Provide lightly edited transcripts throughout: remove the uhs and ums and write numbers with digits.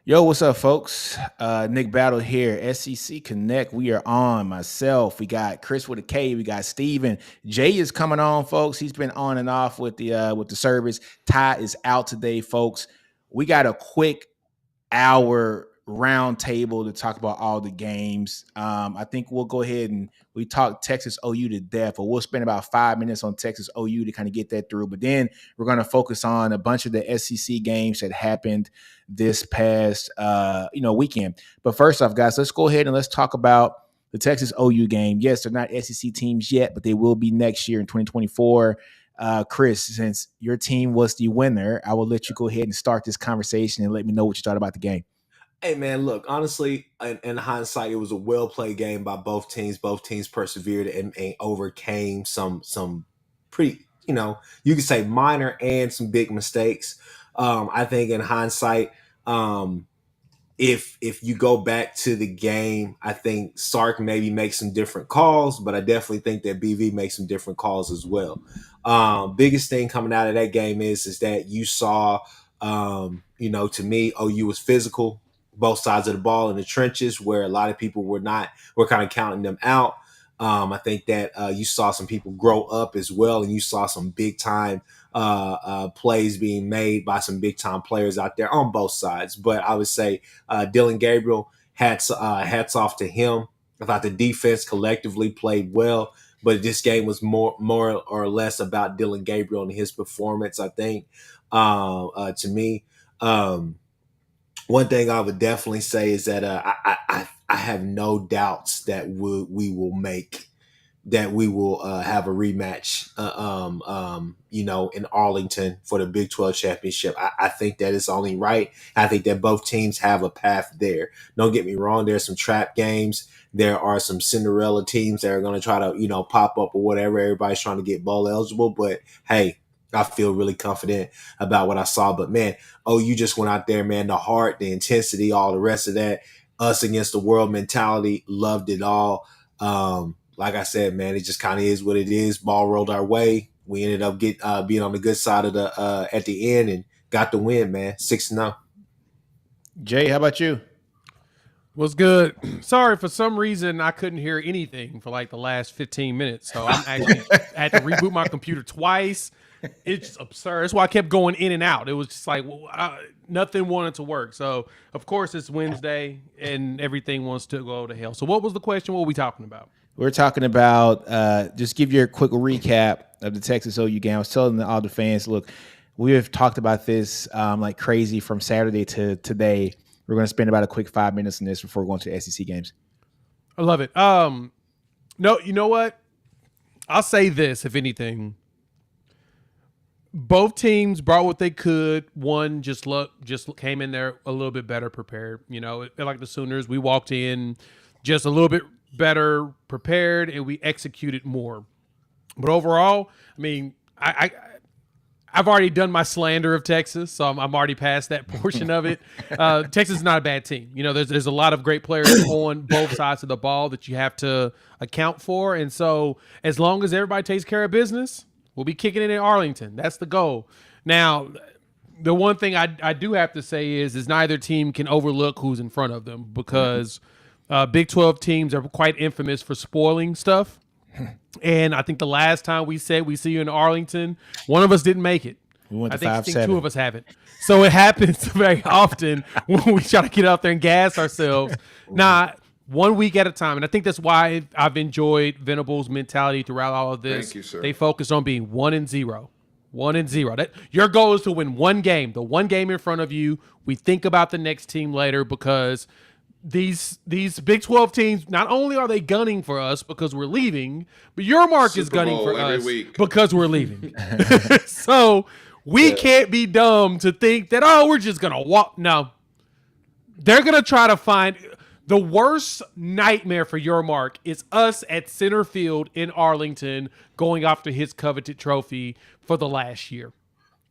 Yo, what's up, folks? Nick Battle here, SEC Connect. We are on. Myself, we got Chris with a K, we got Steven. Jay is coming on, folks. He's been on and off with the service. Ty is out today, folks. We got a quick hour round table to talk about all the games. I think we'll go ahead and we talk Texas OU to death, but we'll spend about 5 minutes on Texas OU to kind of get that through. But then we're going to focus on a bunch of the SEC games that happened this past weekend. But first off, guys, let's go ahead and let's talk about the Texas OU game. Yes, they're not SEC teams yet, but they will be next year in 2024. Chris, since your team was the winner, I will let you go ahead and start this conversation and let me know what you thought about the game. Hey man, look, honestly, in hindsight, it was a well played game by both teams. Both teams persevered and overcame some pretty, you could say minor and some big mistakes. I think in hindsight, if you go back to the game, I think Sark maybe makes some different calls, but I definitely think that BV makes some different calls as well. Biggest thing coming out of that game is that you saw, to me, OU was physical, both sides of the ball in the trenches, where a lot of people were kind of counting them out. I think that you saw some people grow up as well, and you saw some big time plays being made by some big time players out there on both sides. But I would say Dillon Gabriel, hats off to him. I thought the defense collectively played well, but this game was more or less about Dillon Gabriel and his performance. I think to me. One thing I would definitely say is that I have no doubts that we will have a rematch, in Arlington for the Big 12 championship. I think that it's only right. I think that both teams have a path there. Don't get me wrong. There's some trap games. There are some Cinderella teams that are going to try to, pop up or whatever. Everybody's trying to get bowl eligible, but hey, I feel really confident about what I saw. But man, you just went out there, man. The heart, the intensity, all the rest of that, us against the world mentality, loved it all. Like I said, man, it just kind of is what it is. Ball rolled our way. We ended up being on the good side of the at the end and got the win, man. 6-0. Jay, how about you? Was good. Sorry, for some reason I couldn't hear anything for like the last 15 minutes. So I'm actually I had to reboot my computer twice. It's just absurd. That's why I kept going in and out. It was just like nothing wanted to work. So of course it's Wednesday and everything wants to go to hell. So what was the question? What were we talking about? We're talking about just give you a quick recap of the Texas OU game. I was telling all the fans, look, we have talked about this like crazy from Saturday to today. We're going to spend about a quick 5 minutes on this before going to the SEC games. I love it. No, you know what? I'll say this, if anything. Both teams brought what they could. One just came in there a little bit better prepared. Like the Sooners, we walked in just a little bit better prepared and we executed more. But overall, I mean, I've already done my slander of Texas, so I'm already past that portion of it. Texas is not a bad team. There's a lot of great players on both sides of the ball that you have to account for. And so as long as everybody takes care of business, we'll be kicking it in Arlington. That's the goal. Now, the one thing I do have to say is neither team can overlook who's in front of them because Big 12 teams are quite infamous for spoiling stuff. And I think the last time we said we see you in Arlington, one of us didn't make it. We went to I think two of us haven't. So it happens very often when we try to get out there and gas ourselves. Now, 1 week at a time. And I think that's why I've enjoyed Venable's mentality throughout all of this. Thank you, sir. They focus on being 1-0. 1-0. Your goal is to win one game, the one game in front of you. We think about the next team later because these Big 12 teams, not only are they gunning for us because we're leaving, but your mark is gunning for us because we're leaving. So we can't be dumb to think that, we're just going to walk. No. They're going to try to find – the worst nightmare for your mark is us at center field in Arlington going after his coveted trophy for the last year.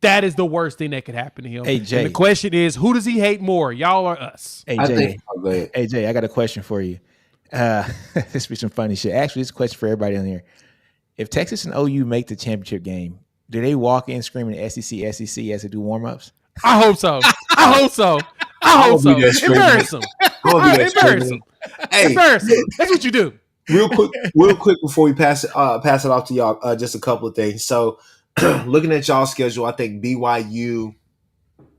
That is the worst thing that could happen to him. Hey, Jay. And the question is, who does he hate more, y'all or us? Hey, Jay, I got a question for you. This be some funny shit. Actually, it's a question for everybody on here. If Texas and OU make the championship game, do they walk in screaming SEC as they do warm-ups? I hope so. I hope so. I I'm hope gonna be so. there screaming. Embarrass him. I'm gonna be there Embarrass screaming. him. Hey, Embarrass him. That's what you do. real quick before we pass it off to y'all, just a couple of things. So, looking at y'all's schedule, I think BYU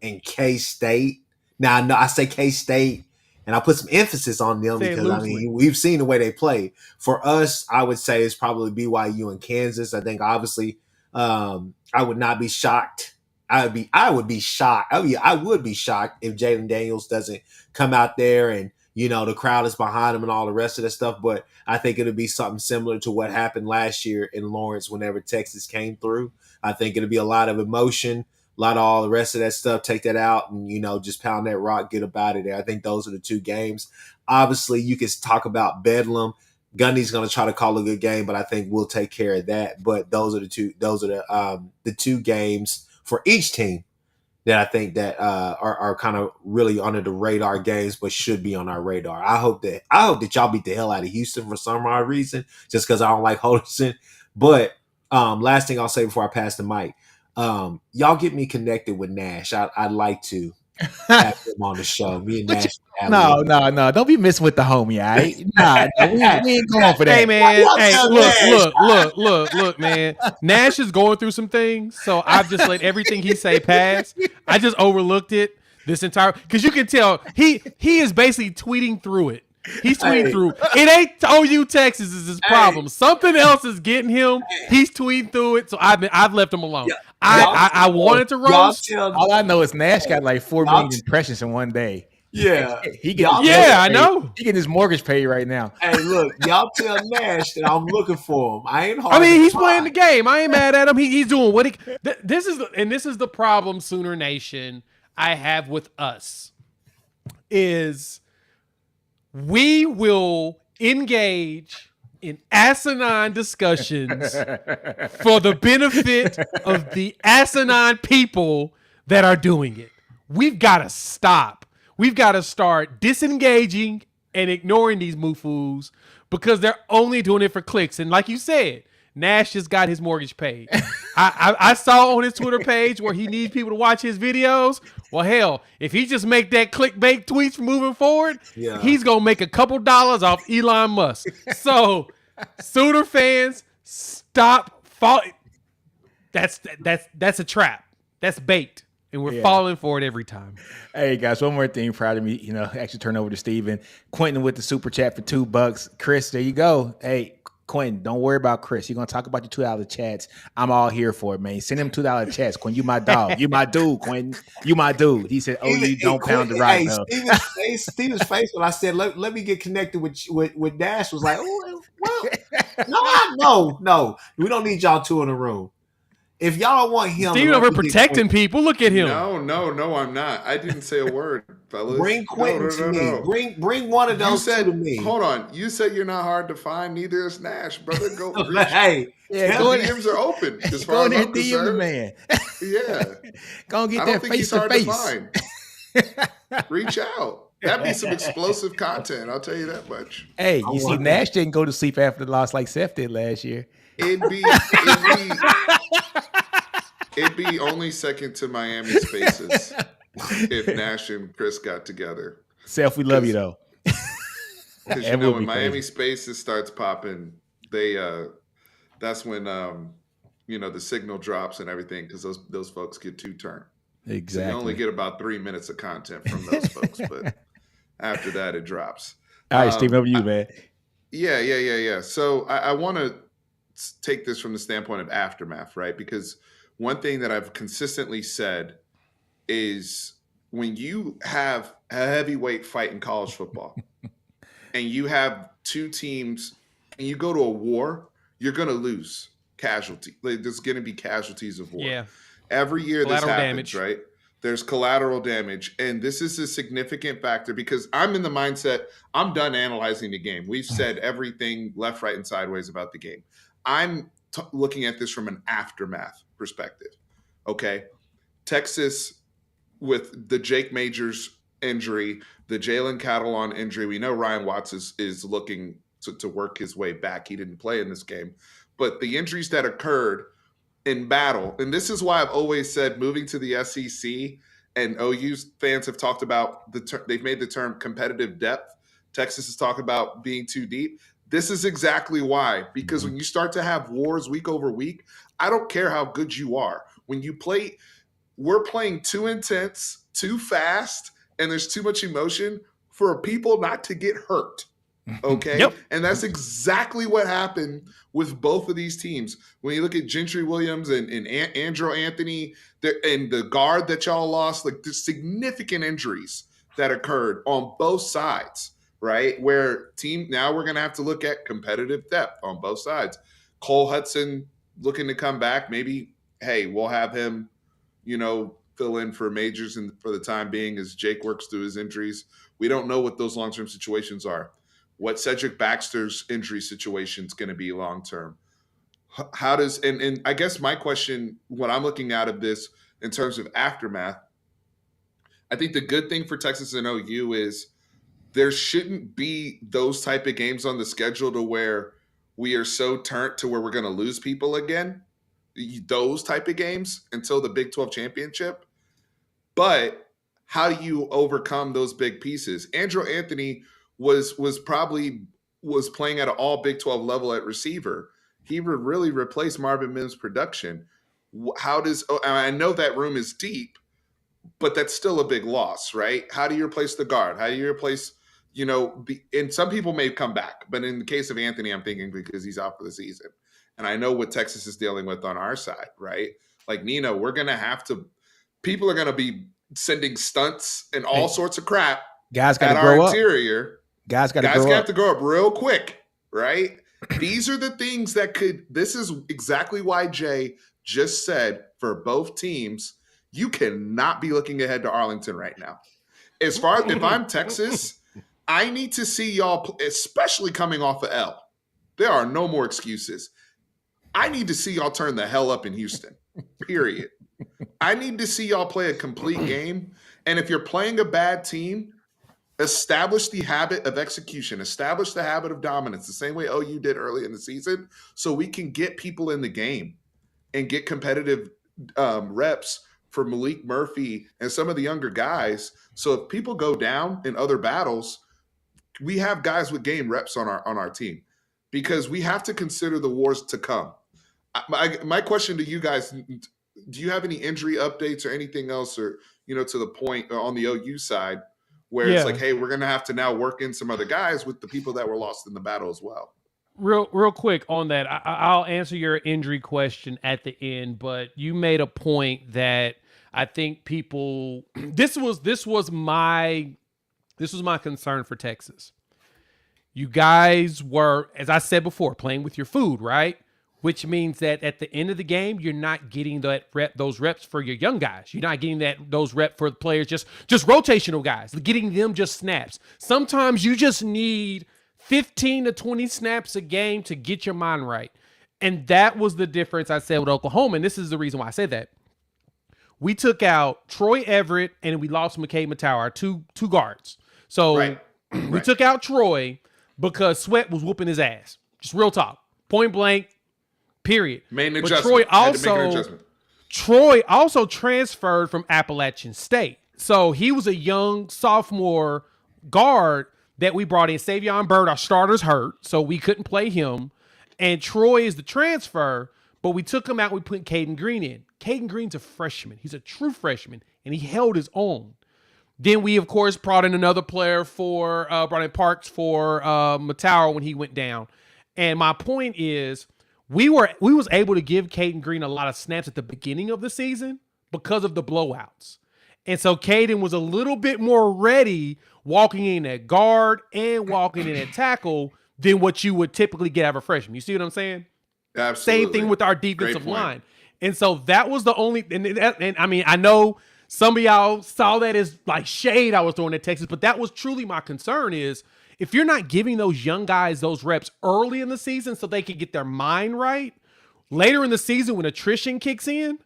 and K State. Now, I know I say K State, and I put some emphasis on them Say it because I loosely. mean we've seen the way they play. For us, I would say it's probably BYU and Kansas. I think obviously, I would not be shocked. I would be shocked. I would be shocked if Jalen Daniels doesn't come out there and the crowd is behind him and all the rest of that stuff. But I think it'll be something similar to what happened last year in Lawrence whenever Texas came through. I think it'll be a lot of emotion, a lot of all the rest of that stuff. Take that out and just pound that rock, get up out of there. I think those are the two games. Obviously, you can talk about Bedlam. Gundy's going to try to call a good game, but I think we'll take care of that. But those are the two. Those are the two games for each team that I think that are kind of really under the radar games, but should be on our radar. I hope that y'all beat the hell out of Houston for some odd reason, just because I don't like Holderson. But last thing I'll say before I pass the mic, y'all get me connected with Nash. I'd like to have him on the show. Me and Nash. No. Don't be messing with the homie, all right? Nah, we ain't going for that. Hey man, Nash? look, man. Nash is going through some things, so I've just let everything he say pass. I just overlooked it this entire because you can tell he is basically tweeting through it. He's tweeting through. It ain't OU Texas is his problem. Something else is getting him. He's tweeting through it, so I've left him alone. I wanted to roast. All I know is Nash got like 4 million impressions in one day. Yeah, I know. He getting his mortgage paid right now. Hey, look, y'all tell Nash that I'm looking for him. I ain't hard. I mean, he's playing the game. I ain't mad at him. He's doing what he. This is the problem, Sooner Nation. I have with us is we will engage in asinine discussions for the benefit of the asinine people that are doing it. We've got to stop. We've got to start disengaging and ignoring these moofus because they're only doing it for clicks. And like you said, Nash just got his mortgage paid. I saw on his Twitter page where he needs people to watch his videos. Well, hell, if he just make that clickbait tweets moving forward, he's going to make a couple dollars off Elon Musk. So, Sooner fans, stop falling. That's a trap. That's bait. And we're falling for it every time. Hey, guys, one more thing. Proud of me, actually turn over to Steven. Quentin with the super chat for $2. Chris, there you go. Hey, Quentin, don't worry about Chris. You're going to talk about your $2 chats. I'm all here for it, man. Send him $2 chats. Quentin, you my dog. You my dude, Quentin. You my dude. He said, you don't pound the rock, though. Steven's face when I said, let me get connected with Dash was like, oh, well, no. We don't need y'all two in the room. If y'all want him, Steven over protecting people. Look at him. No, I'm not. I didn't say a word, fellas. Bring Quentin to me. Bring one of those two to me. Hold on. You said you're not hard to find. Neither is Nash, brother. Go. Hey, DMs are open. As far as I'm concerned, the man. Yeah. Go and get that face to face. Reach out. That'd be some explosive content. I'll tell you that much. Hey, you see, Nash didn't go to sleep after the loss like Seth did last year. It'd be only second to Miami Spaces if Nash and Chris got together. Seth, we love you though. Because when Miami Spaces starts popping, that's when the signal drops and everything because those folks get two turn. Exactly. So you only get about 3 minutes of content from those folks, but after that it drops. All right, Steve, over to you, man. Yeah. So I want to take this from the standpoint of aftermath, right? Because one thing that I've consistently said is when you have a heavyweight fight in college football and you have two teams and you go to a war, you're going to lose casualty. There's going to be casualties of war. Yeah. Every year this happens, damage. right? There's collateral damage. And this is a significant factor because I'm in the mindset, I'm done analyzing the game. We've said everything left, right, and sideways about the game. I'm looking at this from an aftermath perspective. Okay. Texas with the Jake Majors injury, the Jalen Catalon injury. We know Ryan Watts is looking to work his way back. He didn't play in this game. But the injuries that occurred in battle, and this is why I've always said moving to the SEC And OU fans have talked about they've made the term competitive depth. Texas has talked about being too deep. This is exactly why, because when you start to have wars week over week, I don't care how good you are. When you play, we're playing too intense, too fast, and there's too much emotion for people not to get hurt. Okay. Yep. And that's exactly what happened with both of these teams. When you look at Gentry Williams and Andrew Anthony and the guard that y'all lost, like there's significant injuries that occurred on both sides, right? Where now we're going to have to look at competitive depth on both sides. Cole Hudson looking to come back. Maybe, hey, we'll have him, fill in for Majors and for the time being as Jake works through his injuries. We don't know what those long-term situations are. What Cedric Baxter's injury situation is going to be long-term. How does, and I guess my question, what I'm looking out of this in terms of aftermath, I think the good thing for Texas and OU is there shouldn't be those type of games on the schedule to where we are so turned to where we're going to lose people again, those type of games until the Big 12 championship. But how do you overcome those big pieces? Andrew Anthony was playing at an all Big 12 level at receiver. He would really replace Marvin Mims' production. I know that room is deep, but that's still a big loss, right? How do you replace the guard? How do you replace, and some people may come back, but in the case of Anthony, I'm thinking because he's out for the season. And I know what Texas is dealing with on our side, right? Like Nino, people are going to be sending stunts and all sorts of crap Guys got at to our grow up. interior. Guys got to grow up real quick, right? These are the things this is exactly why Jay just said for both teams, you cannot be looking ahead to Arlington right now. As far as if I'm Texas, I need to see y'all, especially coming off of L. There are no more excuses. I need to see y'all turn the hell up in Houston, period. I need to see y'all play a complete game. And if you're playing a bad team, establish the habit of execution, establish the habit of dominance, the same way OU did early in the season, so we can get people in the game and get competitive reps for Malik Murphy and some of the younger guys. So if people go down in other battles, we have guys with game reps on our team, because we have to consider the wars to come. My question to you guys, do you have any injury updates or anything else, or, to the point on the OU side, where it's like, hey, we're going to have to now work in some other guys with the people that were lost in the battle as well? Real quick on that, I'll answer your injury question at the end, but you made a point that I think people, this was my concern for Texas. You guys were, as I said before, playing with your food, right? Which means that at the end of the game, you're not getting those reps for your young guys. You're not getting those reps for the players, just rotational guys, getting them just snaps. Sometimes you just need 15 to 20 snaps a game to get your mind right. And that was the difference I said with Oklahoma. And this is the reason why I said that. We took out Troy Everett and we lost McKade Mettauer, our two guards. So we took out Troy because Sweat was whooping his ass. Just real talk. Point blank. Period. Made an but adjustment. Troy also transferred from Appalachian State. So he was a young sophomore guard that we brought in. Savion Byrd, our starter's hurt, so we couldn't play him. And Troy is the transfer, but we took him out. We put Caden Green in. Caden Green's a freshman. He's a true freshman, and he held his own. Then we, of course, brought in another player brought in Parks for Mettauer when he went down. And my point is, we was able to give Caden Green a lot of snaps at the beginning of the season because of the blowouts. And so Caden was a little bit more ready walking in at guard and walking in at tackle than what you would typically get out of a freshman. You see what I'm saying? Absolutely. Same thing with our defensive line. And so that was the only, and I mean, I know some of y'all saw that as like shade I was throwing at Texas, but that was truly my concern is, if you're not giving those young guys those reps early in the season so they can get their mind right, later in the season when attrition kicks in,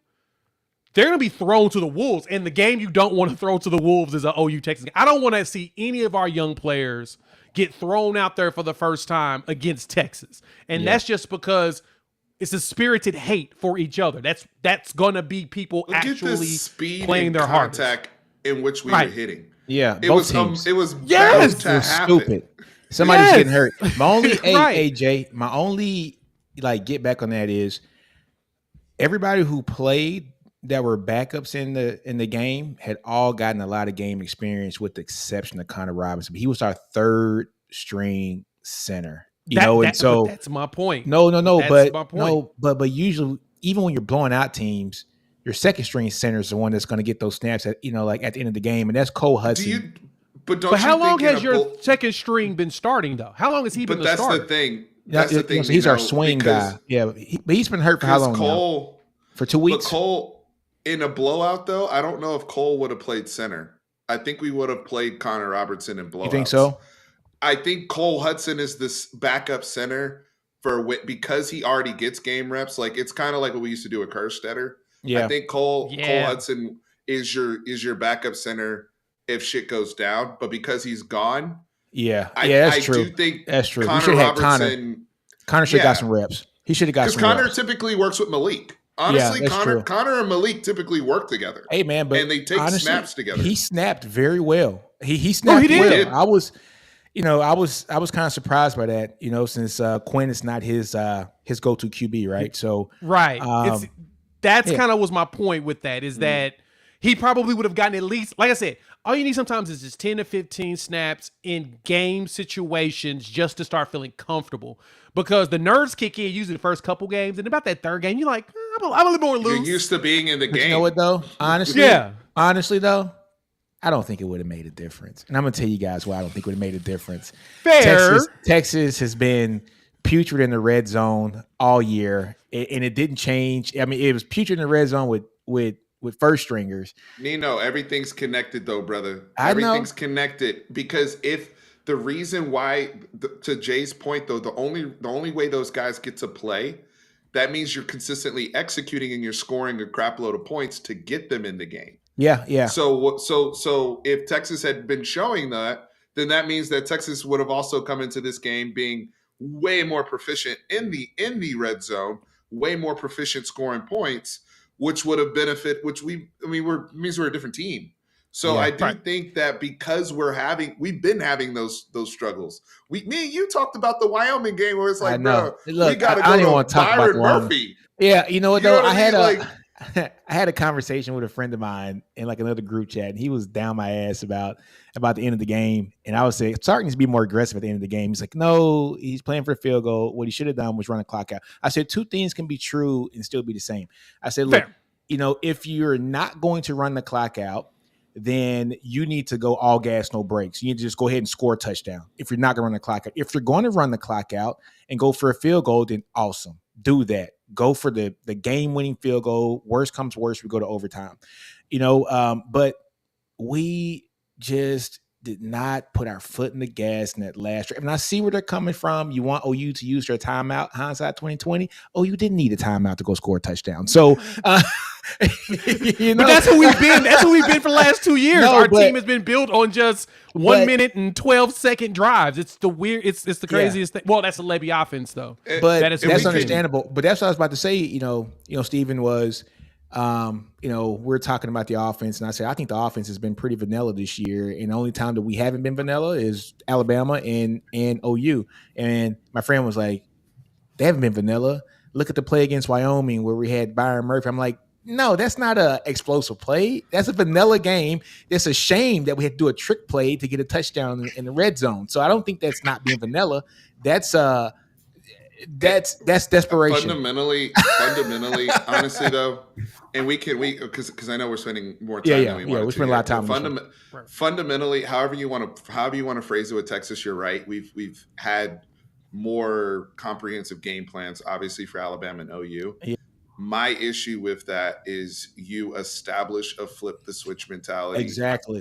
they're going to be thrown to the wolves. And the game you don't want to throw to the wolves is an OU Texas game. I don't want to see any of our young players get thrown out there for the first time against Texas. And that's just because it's a spirited hate for each other. That's going to be people actually playing their hardest. in which we were Right. hitting. Yeah, It both was teams. it was Yes! bound to It was happen. stupid. Somebody's Yes. getting hurt. My only Right. AJ, my only like get back on that is everybody who played that were backups in the game had all gotten a lot of game experience, with the exception of Connor Robinson. He was our third string center, and so but that's my point. no, That's my point. but usually, even when you're blowing out teams, your second string center is the one that's going to get those snaps at at the end of the game, and that's Cole Hudson. But how long has your second string been starting though? How long has he been the starter? That's the thing. That's the thing. He's our swing guy. Yeah, but he's been hurt for how long now? For 2 weeks. But Cole, in a blowout though, I don't know if Cole would have played center. I think we would have played Connor Robertson in blowouts. You think so? I think Cole Hudson is this backup center because he already gets game reps. Like it's kind of like what we used to do with Kerstetter. Yeah. I think Cole Hudson is your backup center if shit goes down, but because he's gone, that's true. I do think that's true. Connor we should have Robertson. Connor should have got some reps. He should have got some Connor reps. typically works with Malik. Honestly, true. Connor and Malik typically work together. Hey man, but and they take snaps together. He snapped very well. He snapped well. I was kind of surprised by that. Since Quinn is not his go-to QB, right? So right. That's kind of was my point with that is that he probably would have gotten at least, like I said, all you need sometimes is just 10 to 15 snaps in game situations just to start feeling comfortable. Because the nerves kick in usually the first couple games, and about that third game, you're like, I'm a little more loose. You're used to being in the game. You know what though? Honestly though, I don't think it would have made a difference. And I'm gonna tell you guys why I don't think it would have made a difference. Fair. Texas has been putrid in the red zone all year, and it didn't change. I mean, it was putrid in the red zone with first stringers. Nino, everything's connected though, brother. Everything's connected because if the reason why, to Jay's point though, the only way those guys get to play, that means you're consistently executing and you're scoring a crap load of points to get them in the game. Yeah. So if Texas had been showing that, then that means that Texas would have also come into this game being way more proficient in the red zone, way more proficient scoring points, which would have means we're a different team. So I do think that because we've been having those struggles. Me and you talked about the Wyoming game where it's like, bro, we got to go to Byron Murphy. Yeah, you know what though? I had a conversation with a friend of mine in like another group chat, and he was down my ass about the end of the game. And I was saying, Sark needs to be more aggressive at the end of the game. He's like, no, he's playing for the field goal. What he should have done was run the clock out. I said, two things can be true and still be the same. I said, look, if you're not going to run the clock out, then you need to go all gas, no brakes. You need to just go ahead and score a touchdown if you're not going to run the clock out. If you're going to run the clock out and go for a field goal, then awesome. Do that. Go for the game-winning field goal. Worst comes worst, we go to overtime. But we just did not put our foot in the gas in that last drive. And I see where they're coming from. You want OU to use their timeout, hindsight 2020. OU didn't need a timeout to go score a touchdown. So, but that's who we've been. That's who we've been for the last 2 years. Our team has been built on just 1 minute and 12-second drives. It's the weird. It's the craziest thing. Well, that's a Lebby offense, though. But that's understandable. But that's what I was about to say. Stephen was. We're talking about the offense, and I said I think the offense has been pretty vanilla this year, and the only time that we haven't been vanilla is Alabama and OU. And my friend was like, they haven't been vanilla. Look at the play against Wyoming where we had Byron Murphy. I'm like, no, that's not a explosive play. That's a vanilla game. It's a shame that we had to do a trick play to get a touchdown in the red zone. So I don't think that's not being vanilla. That's desperation. Fundamentally, honestly though, and because I know we're spending more time than we want to. We're spending a lot of time. Fundamentally, however you want to phrase it with Texas, you're right. We've had more comprehensive game plans, obviously for Alabama and OU. Yeah. My issue with that is you establish a flip the switch mentality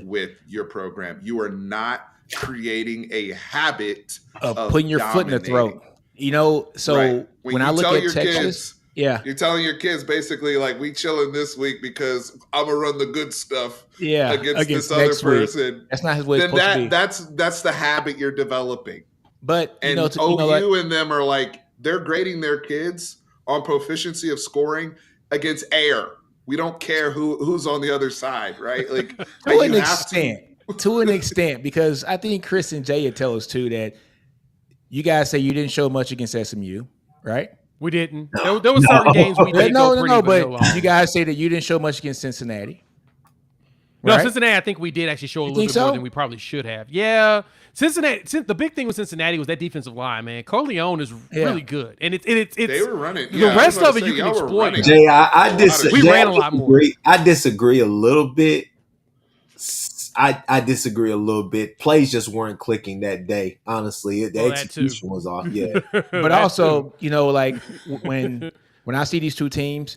with your program. You are not creating a habit of putting your foot in the throat. When I look at Texas, you're telling your kids basically like, we chilling this week because I'm gonna run the good stuff against this other person. Week. That's not his way. Then that's the habit you're developing. But OU and them are like, they're grading their kids on proficiency of scoring against air. We don't care who's on the other side, right? Like to you an have extent, to an extent, because I think Chris and Jay would tell us too that you guys say you didn't show much against SMU, right? We didn't. There were certain games we did go pretty vanilla but on. you guys say that you didn't show much against Cincinnati. No, right? Cincinnati, I think we did actually show a You little think bit more so? than we probably should have. Yeah. Cincinnati, the big thing with Cincinnati was that defensive line, man. Corleone is really good. And it's they were running. The rest of it you can exploit. Jay, I disagree. We ran a lot more. I disagree a little bit. I disagree a little bit. Plays just weren't clicking that day. Honestly, the execution was off. Yeah, but also, you know, like when I see these two teams,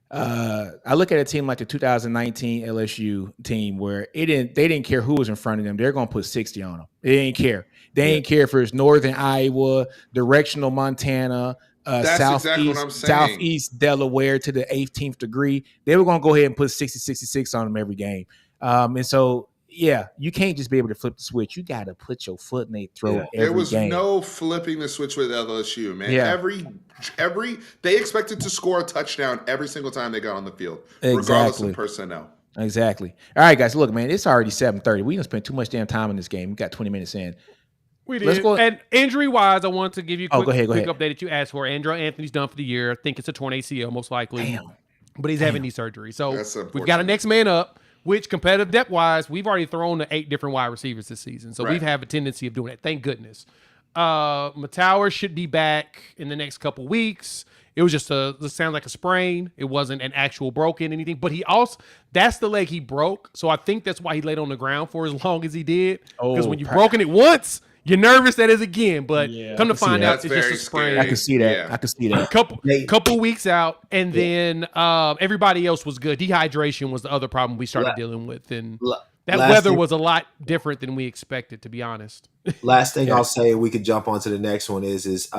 I look at a team like the 2019 LSU team where they didn't care who was in front of them. They're going to put 60 on them. They didn't care. They didn't care if it's Northern Iowa, directional Montana, southeast Delaware to the 18th degree. They were going to go ahead and put 60, 66 on them every game. And so, yeah, you can't just be able to flip the switch. You got to put your foot in their throat every game. There was no flipping the switch with LSU, man. Yeah. Every they expected to score a touchdown every single time they got on the field, regardless of personnel. Exactly. All right, guys. Look, man, it's already 7:30. We didn't spend too much damn time in this game. We got 20 minutes in. We did. And injury-wise, I want to give you a quick update that you asked for. Andrew Anthony's done for the year. I think it's a torn ACL, most likely. Damn. But he's having knee surgery. So we've got a next man up, which competitive depth-wise, we've already thrown to 8 different wide receivers this season. So we have a tendency of doing that. Thank goodness. Matauer should be back in the next couple weeks. It was just it sounds like a sprain. It wasn't an actual broken anything. But that's the leg he broke. So I think that's why he laid on the ground for as long as he did. Because when you've broken it once, you're nervous that is again. But come to find out, it's just a sprain. I can see that. Yeah. I can see that. Couple weeks out, and then everybody else was good. Dehydration was the other problem we started dealing with, and that weather was a lot different than we expected, to be honest. Last thing I'll say, we could jump on to the next one is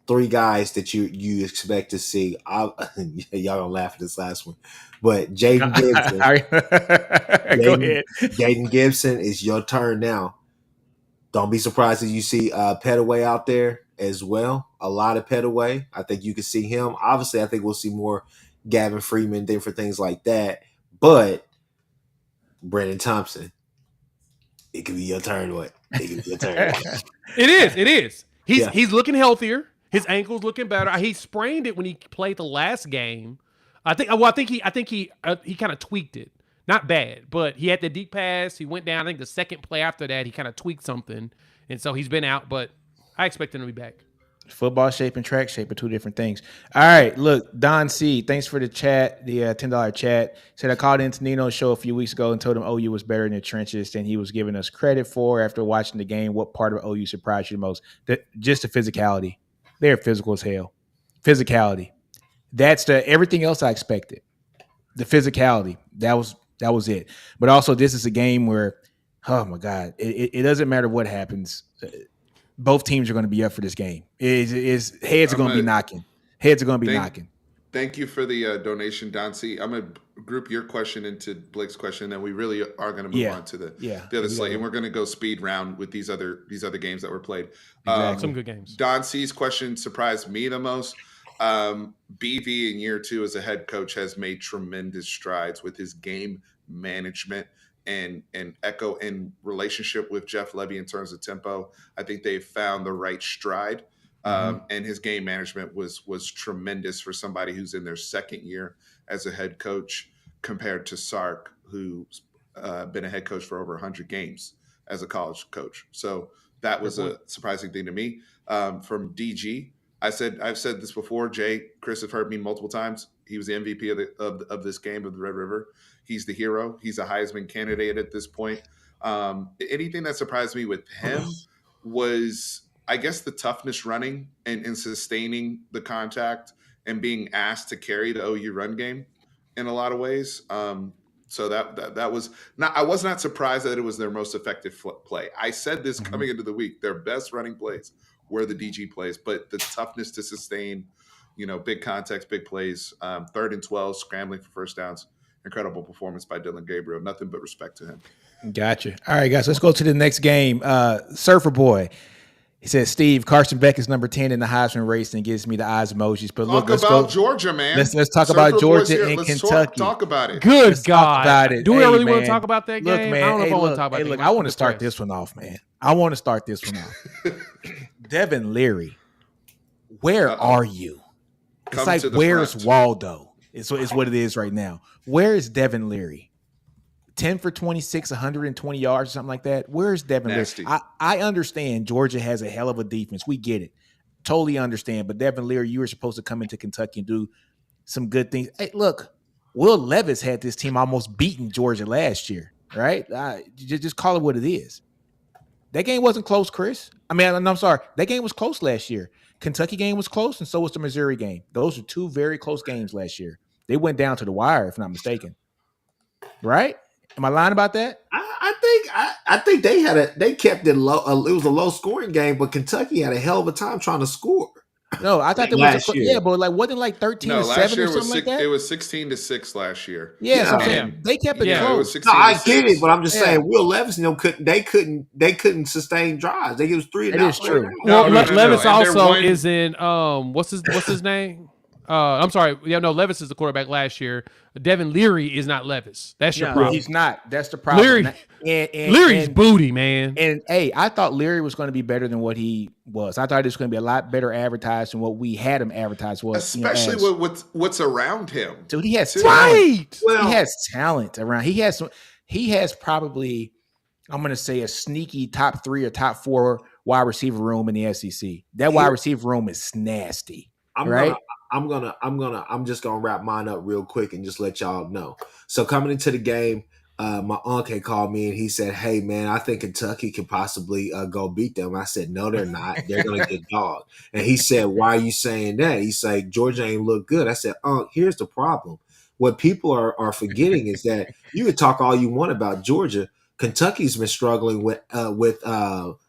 3 guys that you expect to see. Y'all gonna laugh at this last one, but Jaden Gibson. Go ahead. Jaden Gibson, is your turn now. Don't be surprised if you see Petaway out there as well. A lot of Petaway. I think you could see him. Obviously, I think we'll see more Gavin Freeman, different things like that. But Brennan Thompson, it could be your turn. It could be your turn. It is. He's looking healthier. His ankle's looking better. He sprained it when he played the last game. I think he kind of tweaked it. Not bad, but he had the deep pass. He went down. I think the second play after that, he kind of tweaked something, and so he's been out. But I expect him to be back. Football shape and track shape are 2 different things. All right, look, Don C, thanks for the chat, the $10 chat. Said I called into Nino's show a few weeks ago and told him OU was better in the trenches than he was giving us credit for. After watching the game, what part of OU surprised you the most? Just the physicality. They're physical as hell. Physicality. That's everything else I expected. The physicality. That was it. But also, this is a game where, oh my God, it doesn't matter what happens. Both teams are going to be up for this game. Heads are going to be knocking. Heads are going to be knocking. Thank you for the donation, Don C. I'm going to group your question into Blake's question, and then we really are going to move on to the other slate, and we're going to go speed round with these other games that were played. Exactly. Some good games. Don C's question surprised me the most. BV in year 2 as a head coach has made tremendous strides with his game management and echo in relationship with Jeff Lebby in terms of tempo. I think they've found the right stride. And his game management was tremendous for somebody who's in their second year as a head coach compared to Sark, who's been a head coach for over 100 games as a college coach. So that was a surprising thing to me. From DG, I've said this before. Jay, Chris have heard me multiple times. He was the MVP of this game of the Red River. He's the hero. He's a Heisman candidate at this point. Anything that surprised me with him was, I guess, the toughness running and sustaining the contact and being asked to carry the OU run game in a lot of ways. So that was not. I was not surprised that it was their most effective play. I said this coming into the week. Their best running plays were the DG plays, but the toughness to sustain, big context, big plays, 3rd and 12, scrambling for first downs. Incredible performance by Dylan Gabriel. Nothing but respect to him. Gotcha. All right, guys, let's go to the next game. Surfer Boy. He says, Steve, Carson Beck is number 10 in the Heisman race and gives me the eyes emojis. But look, let's go Georgia, man. Let's talk about Georgia and Kentucky. Talk about it. Good Let's God. talk about it. Do we hey, really man, want to talk about that game? Man, I don't know if I want to talk about that game. I want to start this one off, man. I want to start this one off. Devin Leary, where are you? It's like, where's front. Waldo? It's what it is right now. Where is Devin Leary? 10 for 26, 120 yards, or something like that. Where's Devin Leary? I understand Georgia has a hell of a defense. We get it. Totally understand. But Devin Leary, you were supposed to come into Kentucky and do some good things. Hey, look, Will Levis had this team almost beating Georgia last year, right? Just call it what it is. That game wasn't close, Chris. I'm sorry. That game was close last year. Kentucky game was close, and so was the Missouri game. Those are two very close games last year. They went down to the wire, if not mistaken. Right? Am I lying about that? I think they kept it low. It was a low scoring game, but Kentucky had a hell of a time trying to score. No, I thought there was but wasn't like 13-7 or something like that. It was 16-6 last year. Yeah. They kept it close. No, I get it, but I'm just saying Will Levis, couldn't sustain drives. It was 3 and out. It is true. Well, Levis also is in what's his name? I'm sorry. Yeah, no, Levis is the quarterback last year. Devin Leary is not Levis. That's your problem. He's not. That's the problem. Leary's booty, man. And hey, I thought Leary was going to be better than what he was. I thought it was going to be a lot better advertised than what we had him advertised was. Especially with what's around him. Dude, he has talent. Right. Well, he has talent around. He has probably, I'm going to say, a sneaky top 3 or top 4 wide receiver room in the SEC. That wide receiver room is nasty. I'm just gonna wrap mine up real quick and just let y'all know. So coming into the game, my uncle called me and he said, "Hey man, I think Kentucky could possibly go beat them." I said, "No, they're not. They're gonna get dogged." And he said, "Why are you saying that?" He said, "Georgia ain't look good." I said, here's the problem. What people are forgetting is that you can talk all you want about Georgia. Kentucky's been struggling with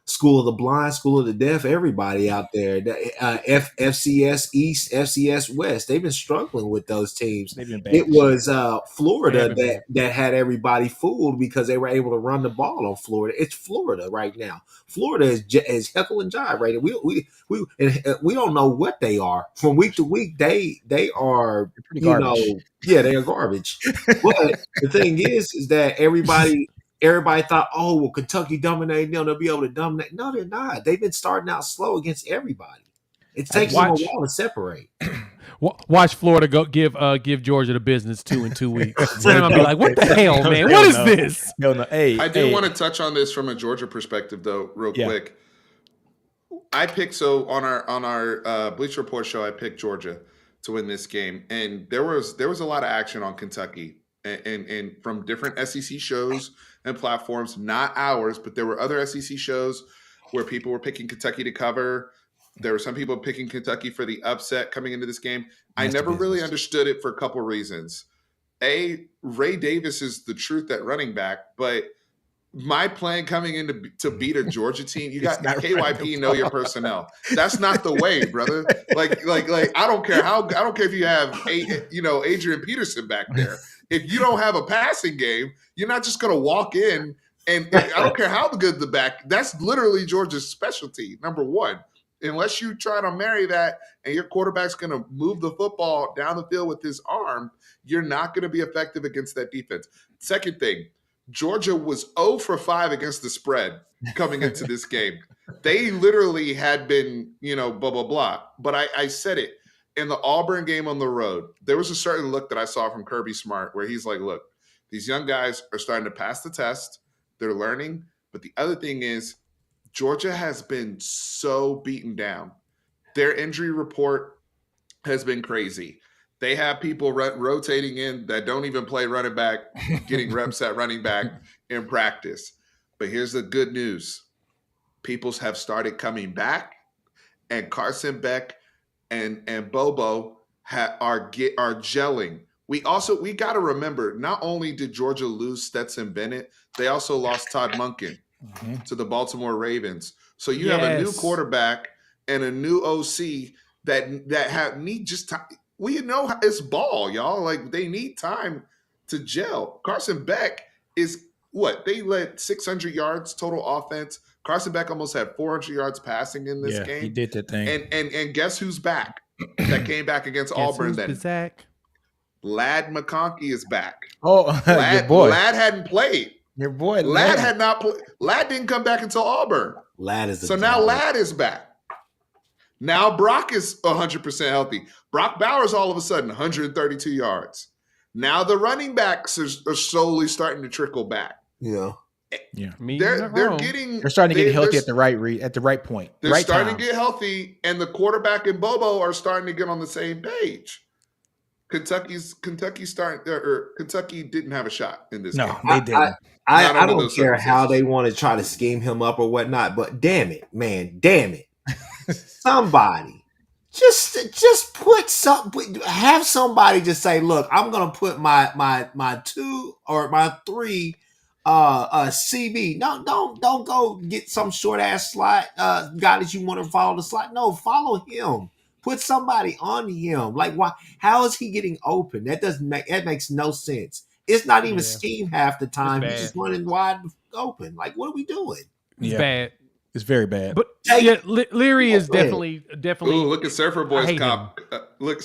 School of the Blind, School of the Deaf, everybody out there. FCS East, FCS West. They've been struggling with those teams. It was Florida that had everybody fooled because they were able to run the ball on Florida. It's Florida right now. Florida is Jekyll and Jive right now. We don't know what they are from week to week. They are garbage. They are garbage. But the thing is that everybody thought, oh, well, Kentucky dominated them. They'll be able to dominate. No, they're not. They've been starting out slow against everybody. It takes them a while to separate. Watch Florida give Georgia the business 2 in 2 weeks. Then I'll be like, what the hell, man? What is this? I do want to touch on this from a Georgia perspective, though, real quick. I picked on our Bleacher Report show. I picked Georgia to win this game, and there was a lot of action on Kentucky, and from different SEC shows and platforms, not ours, but there were other SEC shows where people were picking Kentucky to cover. There were some people picking Kentucky for the upset coming into this game. I never really understood it for a couple reasons. Ray Davis is the truth at running back, but my plan coming in to beat a Georgia team, you got KYP, know your personnel. That's not the way, brother. Like I don't care if you have Adrian Peterson back there. If you don't have a passing game, you're not just going to walk in and I don't care how good the back. That's literally Georgia's specialty, number one. Unless you try to marry that and your quarterback's going to move the football down the field with his arm, you're not going to be effective against that defense. Second thing, Georgia was 0 for 5 against the spread coming into this game. They literally had been, blah, blah, blah. But I said it. In the Auburn game on the road, there was a certain look that I saw from Kirby Smart where he's like, look, these young guys are starting to pass the test. They're learning. But the other thing is Georgia has been so beaten down. Their injury report has been crazy. They have people rotating in that don't even play running back, getting reps at running back in practice. But here's the good news. People have started coming back, and Carson Beck and Bobo are gelling. We got to remember, not only did Georgia lose Stetson Bennett, they also lost Todd Monken to the Baltimore Ravens. So you have a new quarterback and a new OC that need just time. We know it's ball, y'all. Like, they need time to gel. Carson Beck is They led 600 yards total offense. Carson Beck almost had 400 yards passing in this game. He did that thing. And guess who's back? That came back against Auburn. Then Zach? Ladd McConkey is back. Oh, your boy. Ladd hadn't played. Your boy. Ladd had not played. Ladd didn't come back until Auburn. Ladd is now Ladd is back. Now Brock is 100% healthy. Brock Bowers all of a sudden 132 yards. Now the running backs are slowly starting to trickle back. Yeah. They're starting to get healthy at the right point. They're starting to get healthy, and the quarterback and Bobo are starting to get on the same page. Kentucky didn't have a shot in this game. No, they didn't. I don't care how they want to try to scheme him up or whatnot, but damn it, man, damn it. Somebody just put have somebody just say, look, I'm gonna put my 2 or my 3 CB. No, don't go get some short ass slot guy that you want to follow the slot. No, follow him. Put somebody on him. Like, why? How is he getting open? That makes no sense. It's not even scheme half the time. He's just running wide open. Like, what are we doing? It's bad. It's very bad. But Leary is definitely. Ooh, look at Surfer Boy's comp. Look,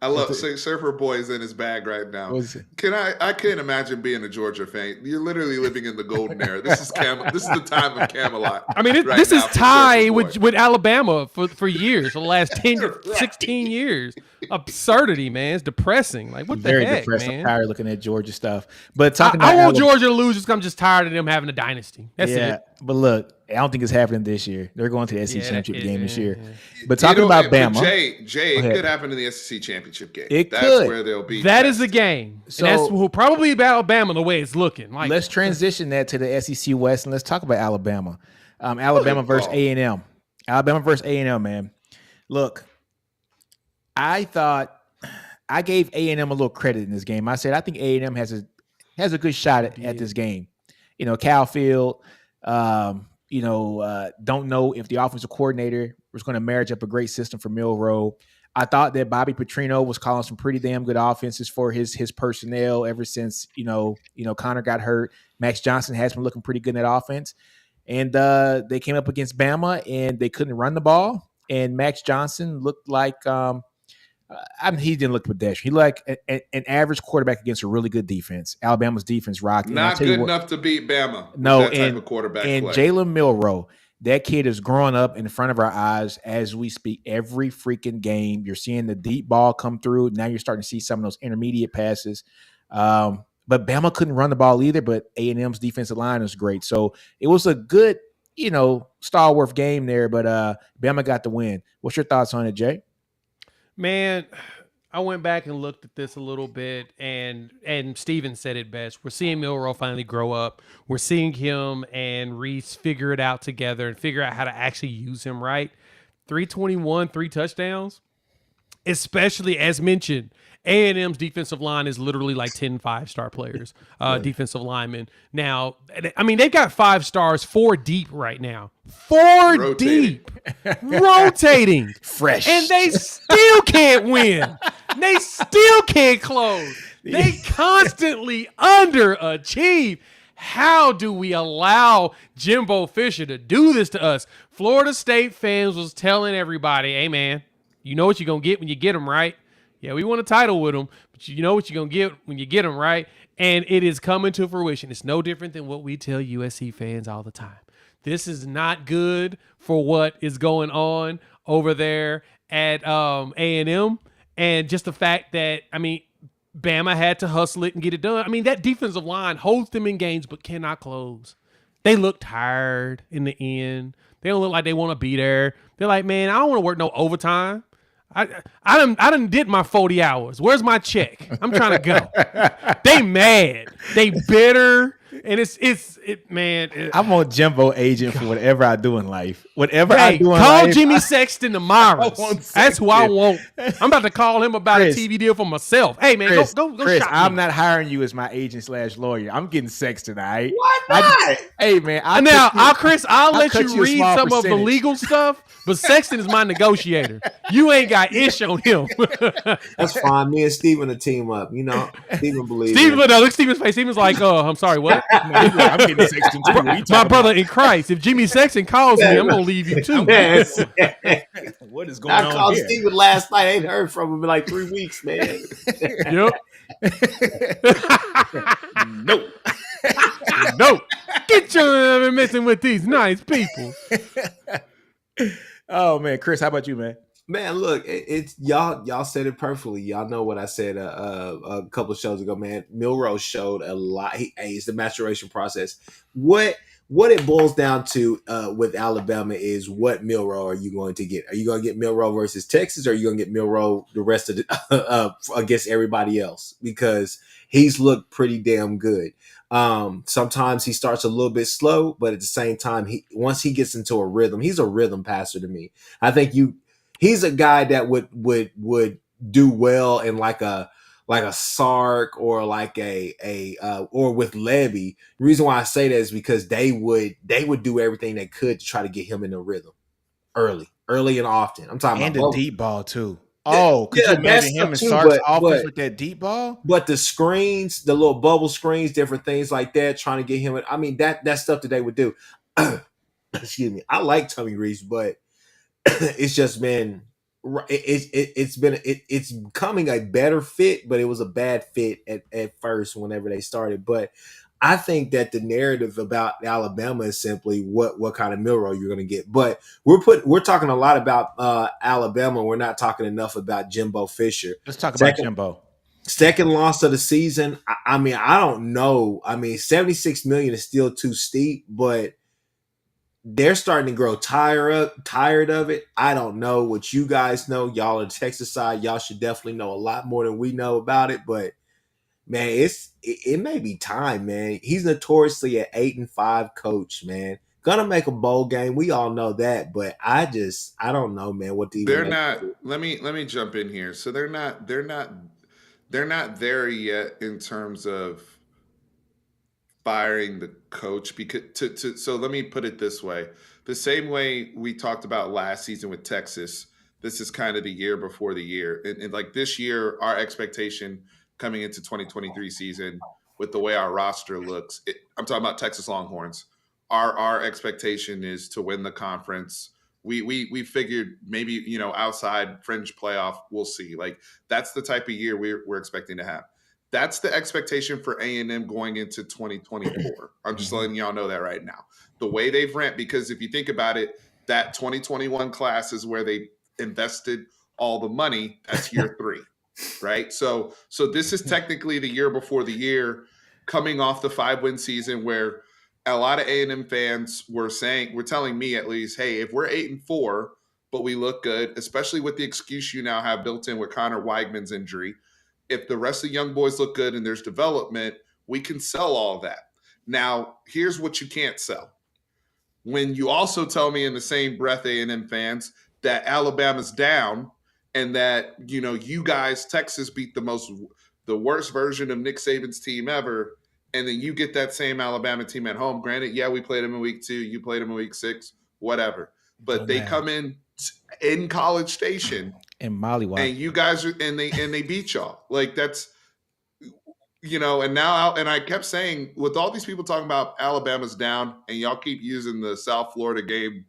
I love Surfer Boy's in his bag right now. I can't imagine being a Georgia fan. You're literally living in the golden era. This is the time of Camelot. I mean, this is tied with Alabama for years, for the last 16 years. Absurdity, man. It's depressing. Like, what the heck, very depressed. man? I'm tired of looking at Georgia stuff. But I want Georgia to lose because I'm just tired of them having a dynasty. That's it. But look, I don't think it's happening this year. They're going to the SEC championship game this year. But talking about Bama, Jay, it could happen in the SEC championship game. That's could. Where they'll be. That is the game. So, and that's probably about Alabama the way it's looking. Like, let's transition that to the SEC West and let's talk about Alabama. Alabama versus A&M. Alabama versus A&M, man. Look, I thought I gave A&M a little credit in this game. I said I think A&M has a good shot at this game. You know, Cal Field. Don't know if the offensive coordinator was going to marriage up a great system for Milroe. I thought that Bobby Petrino was calling some pretty damn good offenses for his personnel ever since, Connor got hurt. Max Johnson has been looking pretty good in that offense. And they came up against Bama and they couldn't run the ball. And Max Johnson looked like he didn't look pedestrian. He looked like an average quarterback against a really good defense. Alabama's defense rocked. Not good enough to beat Bama. No, that type of quarterback and play. Jalen Milroe, that kid is growing up in front of our eyes as we speak. Every freaking game, you're seeing the deep ball come through. Now you're starting to see some of those intermediate passes. But Bama couldn't run the ball either, but A&M's defensive line is great. So it was a good, stalwart game there, but Bama got the win. What's your thoughts on it, Jay? Man, I went back and looked at this a little bit, and Steven said it best. We're seeing Milroe finally grow up. We're seeing him and Reese figure it out together and figure out how to actually use him right. 321, 3 touchdowns, especially as mentioned. A&M's defensive line is literally like 10 5-star players, defensive linemen. Now, I mean, they've got 5 stars, 4 deep right now. 4 deep. Rotating. Fresh. And they still can't win. They still can't close. They constantly underachieve. How do we allow Jimbo Fisher to do this to us? Florida State fans was telling everybody, hey, man, you know what you're going to get when you get them, right? Yeah, we won a title with them, but you know what you're going to get when you get them, right? And it is coming to fruition. It's no different than what we tell USC fans all the time. This is not good for what is going on over there at A&M. And just the fact that, I mean, Bama had to hustle it and get it done. I mean, that defensive line holds them in games but cannot close. They look tired in the end. They don't look like they want to be there. They're like, man, I don't want to work no overtime. I done did my 40 hours. Where's my check? I'm trying to go. They mad. They bitter. And man. I'm on Jimbo agent for whatever I do in life. Whatever I Hey, do in call life, Jimmy Sexton tomorrow. That's who I want. I'm about to call him about Chris, a TV deal for myself. Hey man, Chris, go Chris, shop I'm me. not hiring you as my agent / lawyer. I'm getting Sexton, all right? Why not? Hey man, I'll let cut you you a read small some of the percentage. legal stuff, but Sexton is my negotiator. You ain't got ish on him. That's fine. Me and Steven will team up. You know, Steven believes. Steven, look at Steven's face. Steven's like, I'm sorry, what? No, he's like, I'm getting Sexton too. What are you My talking brother about? in Christ. If Jimmy Sexton calls me, I'm gonna leave you too. Man, What is going I on called here? Steven last night. I ain't heard from him in like 3 weeks, man. Yep. Nope. No. Get your messing with these nice people. Oh man, Chris, how about you, man? Man, look, it's y'all said it perfectly. Y'all know what I said a couple of shows ago, man. Milroe showed a lot. It's the maturation process. What it boils down to with Alabama is what Milroe are you going to get? Are you going to get Milroe versus Texas, or are you going to get Milroe the rest of the against everybody else? Because he's looked pretty damn good. Sometimes he starts a little bit slow, but at the same time, once he gets into a rhythm, he's a rhythm passer to me. I think he's a guy that would do well in like a Sark or like or with Levy. The reason why I say that is because they would do everything they could to try to get him in the rhythm early and often. I'm talking And about the deep ball too. Oh, could you imagine him and too, Sark's offense with that deep ball? But the screens, the little bubble screens, different things like that, trying to get him. I mean, that's stuff that they would do. Excuse me. I like Tommy Reese, but it's just been it's becoming a better fit, but it was a bad fit at first whenever they started. But I think that the narrative about Alabama is simply what kind of Milroe you're going to get. But we're talking a lot about Alabama. We're not talking enough about Jimbo Fisher. Let's talk about Jimbo. Second loss of the season. I mean, I don't know. I mean, $76 million is still too steep, but they're starting to grow tired of it. I don't know what you guys know. Y'all on the Texas side, y'all should definitely know a lot more than we know about it. But man, it may be time, man. He's notoriously an 8-5 coach, man. Gonna make a bowl game. We all know that, but I don't know, man. What they're not. Let me jump in here. So they're not there yet in terms of firing the coach, because so let me put it this way. The same way we talked about last season with Texas, this is kind of the year before the year. And like this year, our expectation coming into 2023 season with the way our roster looks, I'm talking about Texas Longhorns. Our expectation is to win the conference. We figured maybe, outside fringe playoff, we'll see. Like that's the type of year we're expecting to have. That's the expectation for A&M going into 2024. I'm just letting y'all know that right now. The way they've ramped, because if you think about it, that 2021 class is where they invested all the money. That's year 3, right? So this is technically the year before the year, coming off the 5-win season where a lot of A&M fans were telling me at least, hey, if we're 8-4, but we look good, especially with the excuse you now have built in with Connor Weigman's injury, if the rest of the young boys look good and there's development, we can sell all of that. Now, here's what you can't sell. When you also tell me in the same breath, A&M fans, that Alabama's down and that, you guys, Texas beat the worst version of Nick Saban's team ever, and then you get that same Alabama team at home. Granted, yeah, we played them in week 2, you played them in week 6, whatever. But they come in College Station and Mollywop, Mm-hmm. and you guys are and they beat y'all. Like that's and now and I kept saying with all these people talking about Alabama's down, and y'all keep using the South Florida game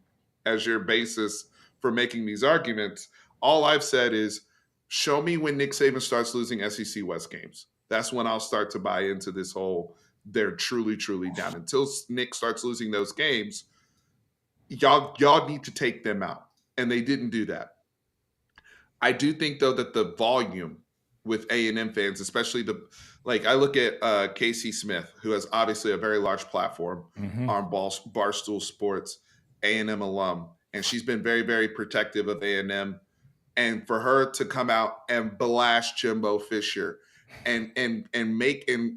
as your basis for making these arguments. All I've said is show me when Nick Saban starts losing SEC West games. That's when I'll start to buy into this whole they're truly down. Until Nick starts losing those games, y'all need to take them out. And they didn't do that. I do think though that the volume with A&M fans, especially I look at Casey Smith, who has obviously a very large platform on Barstool Sports, A&M alum, and she's been very, very protective of A&M. And for her to come out and blast Jimbo Fisher and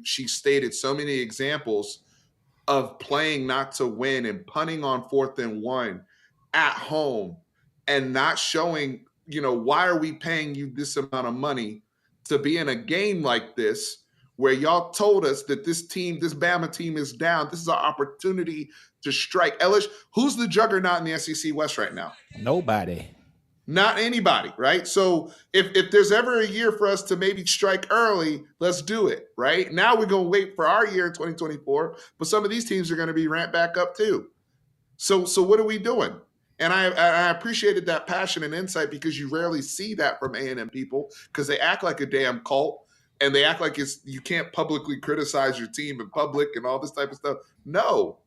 she stated so many examples of playing not to win and punting on 4th and 1 at home and not showing, why are we paying you this amount of money to be in a game like this where y'all told us that this Bama team is down. This is our opportunity to strike. LSU, who's the juggernaut in the SEC West right now? Nobody. Not anybody, right? So if there's ever a year for us to maybe strike early, let's do it, right? Now we're going to wait for our year in 2024, but some of these teams are going to be ramped back up too. So what are we doing? And I appreciated that passion and insight because you rarely see that from A&M people because they act like a damn cult and they act like you can't publicly criticize your team in public and all this type of stuff. No.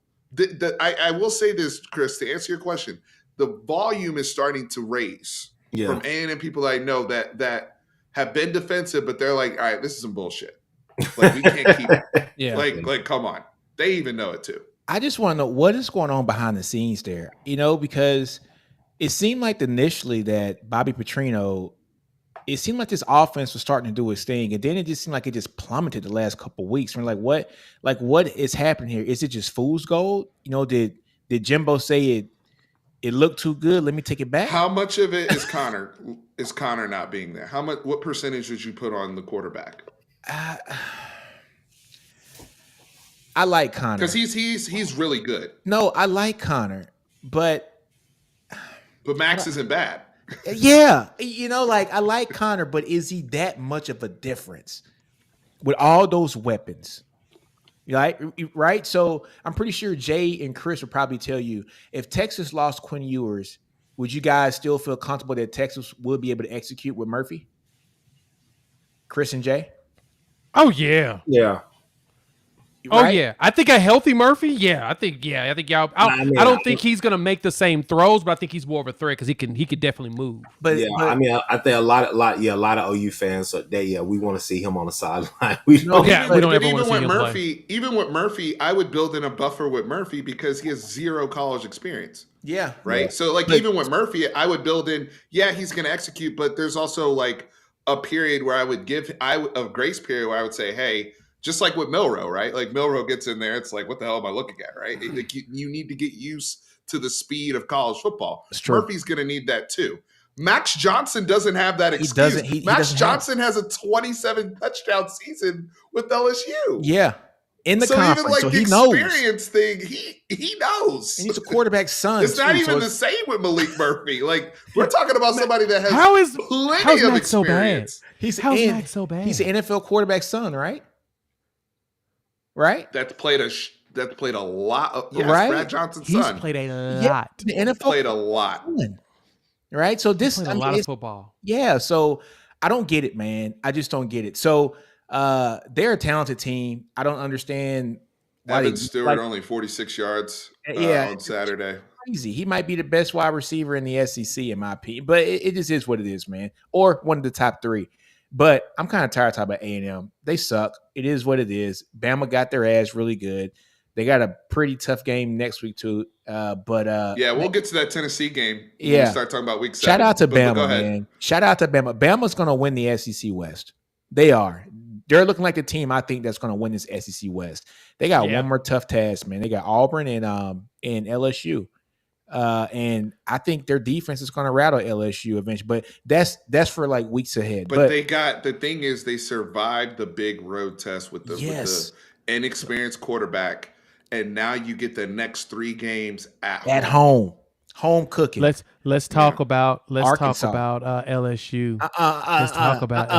I will say this, Chris, to answer your question. The volume is starting to raise from A&M people I know that have been defensive, but they're like, all right, this is some bullshit. Like, we can't keep it. Like, come on. They even know it too. I just want to know what is going on behind the scenes there, because it seemed like initially that Bobby Petrino, it seemed like this offense was starting to do its thing, and then it just seemed like it just plummeted the last couple of weeks. We're like, what is happening here? Is it just fool's gold? Did Jimbo say it looked too good? Let me take it back. How much of it is Connor? Is Connor not being there? What percentage would you put on the quarterback? I like Connor because he's really good. No, I like Connor, but Max isn't bad. Yeah, I like Connor, but is he that much of a difference with all those weapons? Right? So I'm pretty sure Jay and Chris would probably tell you if Texas lost Quinn Ewers, would you guys still feel comfortable that Texas would be able to execute with Murphy? Chris and Jay? Oh yeah. Yeah. Oh yeah, I think a healthy Murphy. Yeah, I think y'all. I don't think he's gonna make the same throws, but I think he's more of a threat because he could definitely move. But I think a lot of OU fans. We want to see him on the sideline. We don't ever want to see him play. Even with Murphy, I would build in a buffer with Murphy because he has 0 college experience. Yeah, right. Yeah. So even with Murphy, I would build in. Yeah, he's gonna execute, but there's also a period where I would give a grace period where I would say, hey. Just like with Milroe, right? Like Milroe gets in there, it's like, what the hell am I looking at, right? Like you need to get used to the speed of college football. Murphy's going to need that too. Max Johnson doesn't have that excuse. Max Johnson has a 27 touchdown season with LSU. Yeah, in the conference, even the experience thing, he knows. And he's a quarterback son. It's not even the same with Malik Murphy. We're talking about somebody that has plenty of experience. How's Max so bad? He's an NFL quarterback son, right? Right, that's played a lot. Of, right, Brad Johnson's son. He's played a lot. The NFL played a lot. Right, so this a lot of football. Yeah, so I don't get it, man. I just don't get it. So they're a talented team. I don't understand why Evan Stewart only 46 yards. On Saturday. Crazy. He might be the best wide receiver in the SEC, in my opinion. But it just is what it is, man. Or one of the top 3. But I'm kind of tired of talking about A&M. They suck. It is what it is. Bama got their ass really good. They got a pretty tough game next week too. We'll get to that Tennessee game. Yeah, when we start talking about week 7. Shout out to Bama, man. Shout out to Bama. Bama's going to win the SEC West. They are. They're looking like the team I think that's going to win this SEC West. They got one more tough task, man. They got Auburn and LSU. And I think their defense is going to rattle LSU eventually, but that's for weeks ahead. But they got the thing is they survived the big road test with the inexperienced quarterback, and now you get the next 3 games at home cooking. Let's talk about LSU. Let's talk about LSU.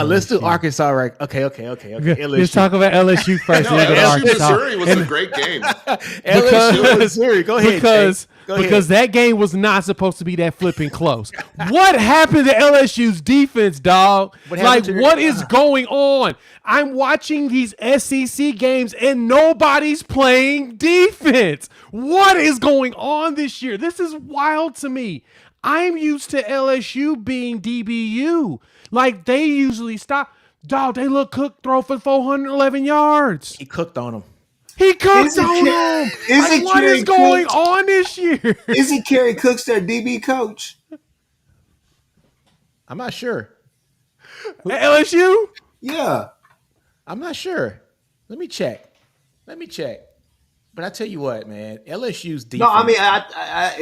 Let's do Arkansas, right? Okay. LSU. Let's talk about LSU first. LSU Missouri was a great game. LSU Missouri. Go ahead. Because that game was not supposed to be that flipping close. What happened to LSU's defense, dog? What is going on? I'm watching these SEC games and nobody's playing defense. What is going on this year? This is wild to me. I'm used to LSU being DBU. They usually stop. Dog, they look Cook throw for 411 yards. He cooked on them. He cooked on them. What is going on this year? Isn't Kerry Cooks their DB coach? I'm not sure. At LSU? Yeah. I'm not sure. Let me check. But I tell you what, man, LSU's defense. No, I mean,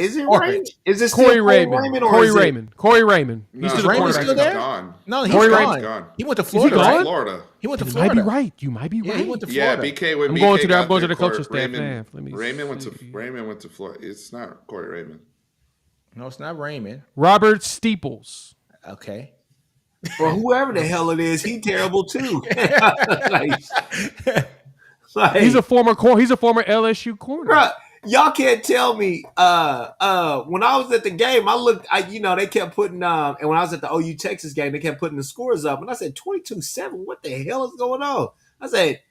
is it Raymond? Is it still Corey Raymond? or Corey is it- Raymond. Corey Raymond. No, He's still the Raymond quarterback. still there? Gone. No, he's Corey gone. Raymond's gone. He went to he Florida. gone? Right? Florida. He went to You Florida. might be right. You might be Yeah, right. he went to Yeah, Florida. BK. When I'm BK going to got the there, coaching staff Raymond, now. Let me Raymond went to see. Raymond went to Florida. It's not Corey Raymond. No, it's not Raymond. Robert Steeples. Okay. Well, whoever the hell it is, he terrible too. like, He's a former LSU corner. bruh, y'all can't tell me. When I was at the game, they kept putting and when I was at the OU Texas game, they kept putting the scores up, and I said 22-7. What the hell is going on? I said,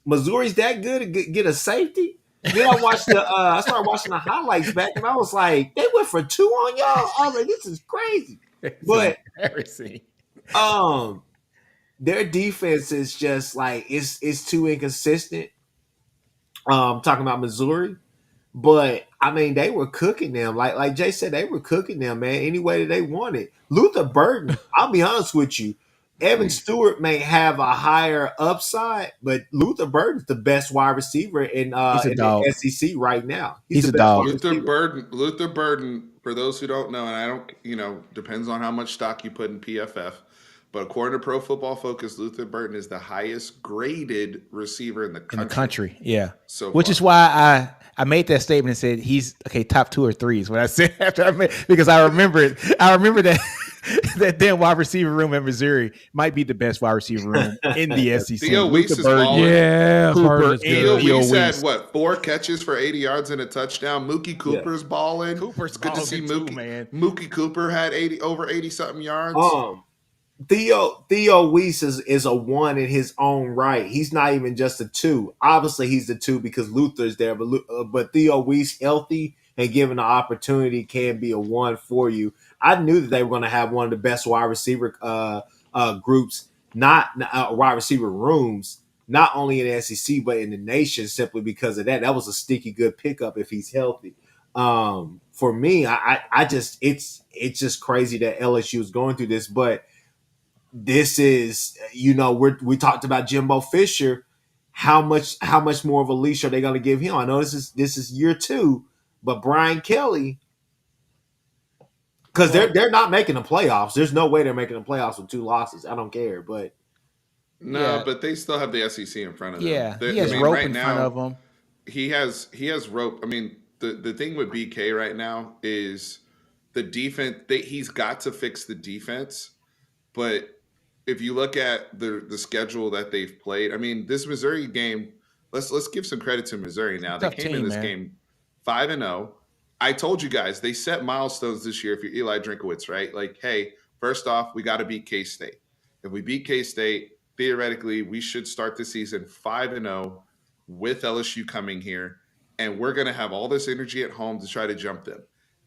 Missouri's that good to get a safety. Then I watched I started watching the highlights back, and I was like, they went for 2 on y'all. I was like, this is crazy. But embarrassing. Their defense is just like it's too inconsistent. Talking about Missouri, but I mean they were cooking them. Like Jay said, they were cooking them, man, any way that they wanted. Luther Burden, I'll be honest with you, Evan Stewart may have a higher upside, but Luther Burden's the best wide receiver in the SEC right now. He's the a dog. best wide receiver. Luther Burden, for those who don't know, and I don't, depends on how much stock you put in PFF, but according to Pro Football Focus, Luther Burden is the highest graded receiver in the country. Yeah. So which far. is why I made that statement and said he's top 2 or 3 is what I said after I made, because I remember that that damn wide receiver room at Missouri might be the best wide receiver room in the SEC. Theo Weiss is balling. Yeah, Cooper, Theo Theo Weiss had Weiss. what, 4 catches for 80 yards and a touchdown. Mookie Cooper's balling. Cooper's It's good to see balling Mookie. too, man. Mookie Cooper had over 80 something yards. Theo Weiss is a 1 in his own right. He's not even just a 2. Obviously, he's the 2 because Luther's there, but Theo Weiss healthy and given the opportunity can be a 1 for you. I knew that they were going to have one of the best wide receiver groups, not wide receiver rooms, not only in the SEC but in the nation, simply because of that. That was a sticky good pickup if he's healthy. For me, I just it's just crazy that LSU is going through this, but this is, we talked about Jimbo Fisher. How much more of a leash are they going to give him? I know this is year 2, but Brian Kelly, because they're not making the playoffs. There's no way they're making the playoffs with 2 losses. I don't care, but but they still have the SEC in front of them. Yeah, he has rope in front of him. He has rope. I mean, the thing with BK right now is the defense. He's got to fix the defense, but if you look at the schedule that they've played, I mean, this Missouri game, let's give some credit to Missouri now. They came in this game 5-0. I told you guys, they set milestones this year if you're Eli Drinkowitz, right? Like, hey, first off, we got to beat K-State. If we beat K-State, theoretically, we should start the season 5-0 with LSU coming here, and we're going to have all this energy at home to try to jump them.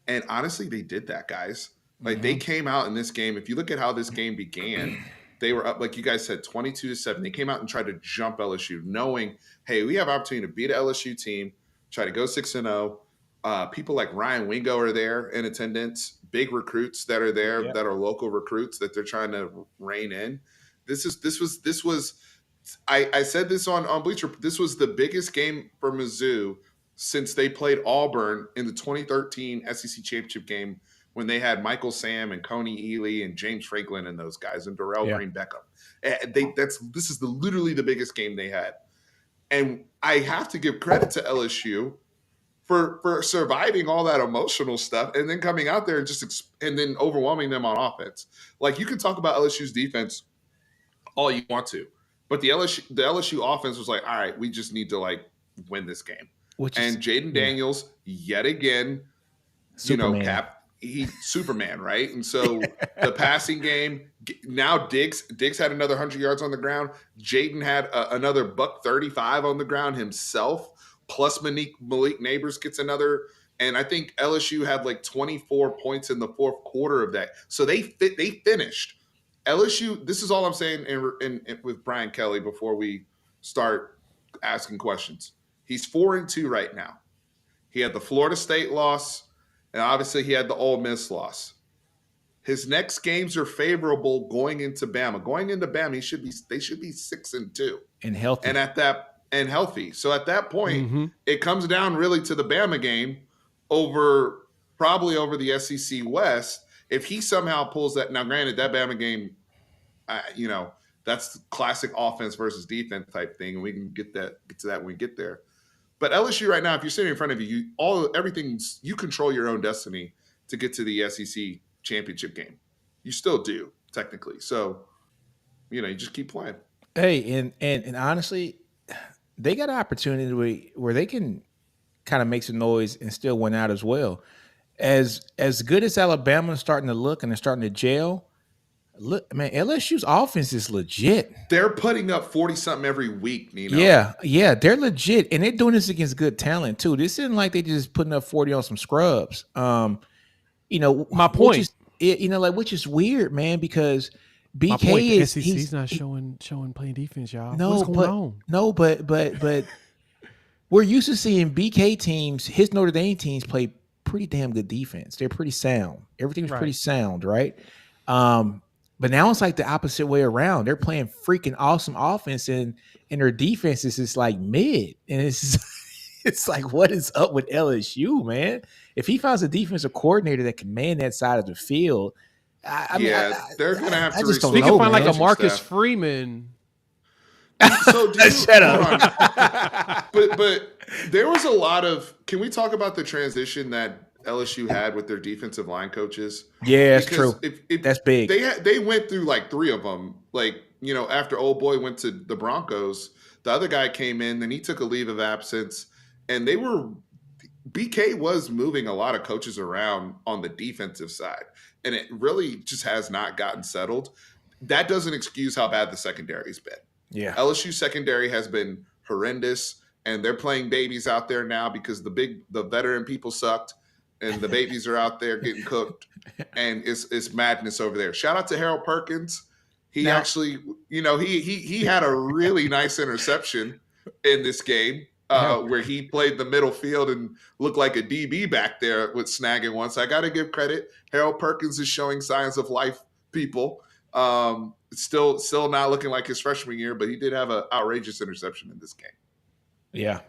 And honestly, they did that, guys. Like, they came out in this game. If you look at how this game began, they were up, like you guys said, 22-7. They came out and tried to jump LSU, knowing, hey, we have opportunity to beat an LSU team, try to go 6-0. People like Ryan Wingo are there in attendance, big recruits that are there, that are local recruits that they're trying to rein in. This was I said this on Bleacher. This was the biggest game for Mizzou since they played Auburn in the 2013 SEC championship game, when they had Michael Sam and Coney Ely and James Franklin and those guys and Darrell Green Beckham. This is literally the biggest game they had. And I have to give credit to LSU for surviving all that emotional stuff and then coming out there and then overwhelming them on offense. Like, you can talk about LSU's defense all you want to, but the LSU offense was like, all right, we just need to win this game. And Jaden Daniels, yet again, Superman. He's Superman, right? And so the passing game, now Diggs had another 100 yards on the ground. Jaden had another $135 on the ground himself, plus Malik Neighbors gets another. And I think LSU had 24 points in the fourth quarter of that. So they finished. LSU, this is all I'm saying with Brian Kelly before we start asking questions. He's 4-2 right now. He had the Florida State loss, and obviously he had the Ole Miss loss. His next games are favorable going into Bama. Going into Bama, they should be 6-2 and healthy. And at and healthy. So at that point, Mhm. it comes down really to the Bama game probably over the SEC West. If he somehow pulls that, now granted, that Bama game, that's classic offense versus defense type thing, and we can get to that when we get there. But LSU right now, if you're sitting in front of you, you control your own destiny to get to the SEC championship game. You still do technically. So, you just keep playing. Hey, and honestly, they got an opportunity where they can kind of make some noise and still win out as well. As good as Alabama's starting to look and they're starting to gel, look, man, LSU's offense is legit. They're putting up 40-something every week, Nino. Yeah, they're legit, and they're doing this against good talent too. This isn't like they just putting up 40 on some scrubs. My point, which is weird, man, because my BK point, the is SEC's not showing playing defense, y'all. No, What's going on? No, but we're used to seeing BK teams, his Notre Dame teams play pretty damn good defense. They're pretty sound. Everything's pretty sound, right? But now it's like the opposite way around. They're playing freaking awesome offense, and their defense is just like mid. And it's like, what is up with LSU, man? If he finds a defensive coordinator that can man that side of the field, they're going to have to. just don't He know, can find like a man. Marcus Freeman. So Shut up. But there was a lot of. Can we talk about the transition that LSU had with their defensive line coaches? Yeah, that's true. That's big. They went through like 3 of them. Like, after old boy went to the Broncos, the other guy came in, then he took a leave of absence, and BK was moving a lot of coaches around on the defensive side, and it really just has not gotten settled. That doesn't excuse how bad the secondary's been. Yeah. LSU secondary has been horrendous, and they're playing babies out there now because the veteran people sucked, and the babies are out there getting cooked, and it's madness over there. Shout out to Harold Perkins. He actually, he had a really nice interception in this game where he played the middle field and looked like a DB back there with snagging one. So I got to give credit. Harold Perkins is showing signs of life, people. Still not looking like his freshman year, but he did have an outrageous interception in this game. Yeah.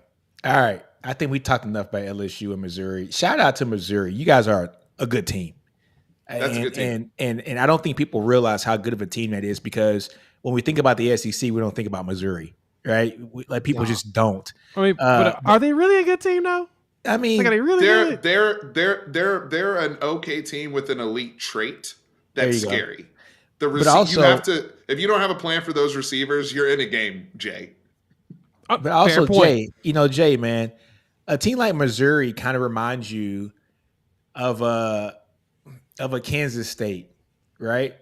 All right. I think we talked enough about LSU and Missouri. Shout out to Missouri. You guys are a good team. That's a good team. And I don't think people realize how good of a team that is, because when we think about the SEC, we don't think about Missouri, right? People just don't. I mean, but are they really a good team now? I mean, like, are they really good? They're an okay team with an elite trait that's scary. But also, you have to, if you don't have a plan for those receivers, you're in a game, Jay. But also, Jay, man, a team like Missouri kind of reminds you of a Kansas State, right?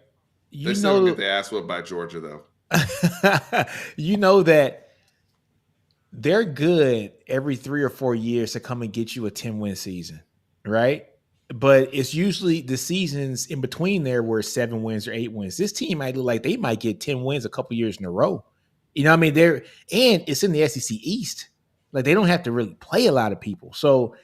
They still get the ass whipped by Georgia, though. You know that they're good every 3 or 4 years to come and get you a 10-win season, right? But it's usually the seasons in between there where 7 wins or 8 wins. This team might look like they might get 10 wins a couple years in a row. You know what I mean? And it's in the SEC East. Like, they don't have to really play a lot of people. So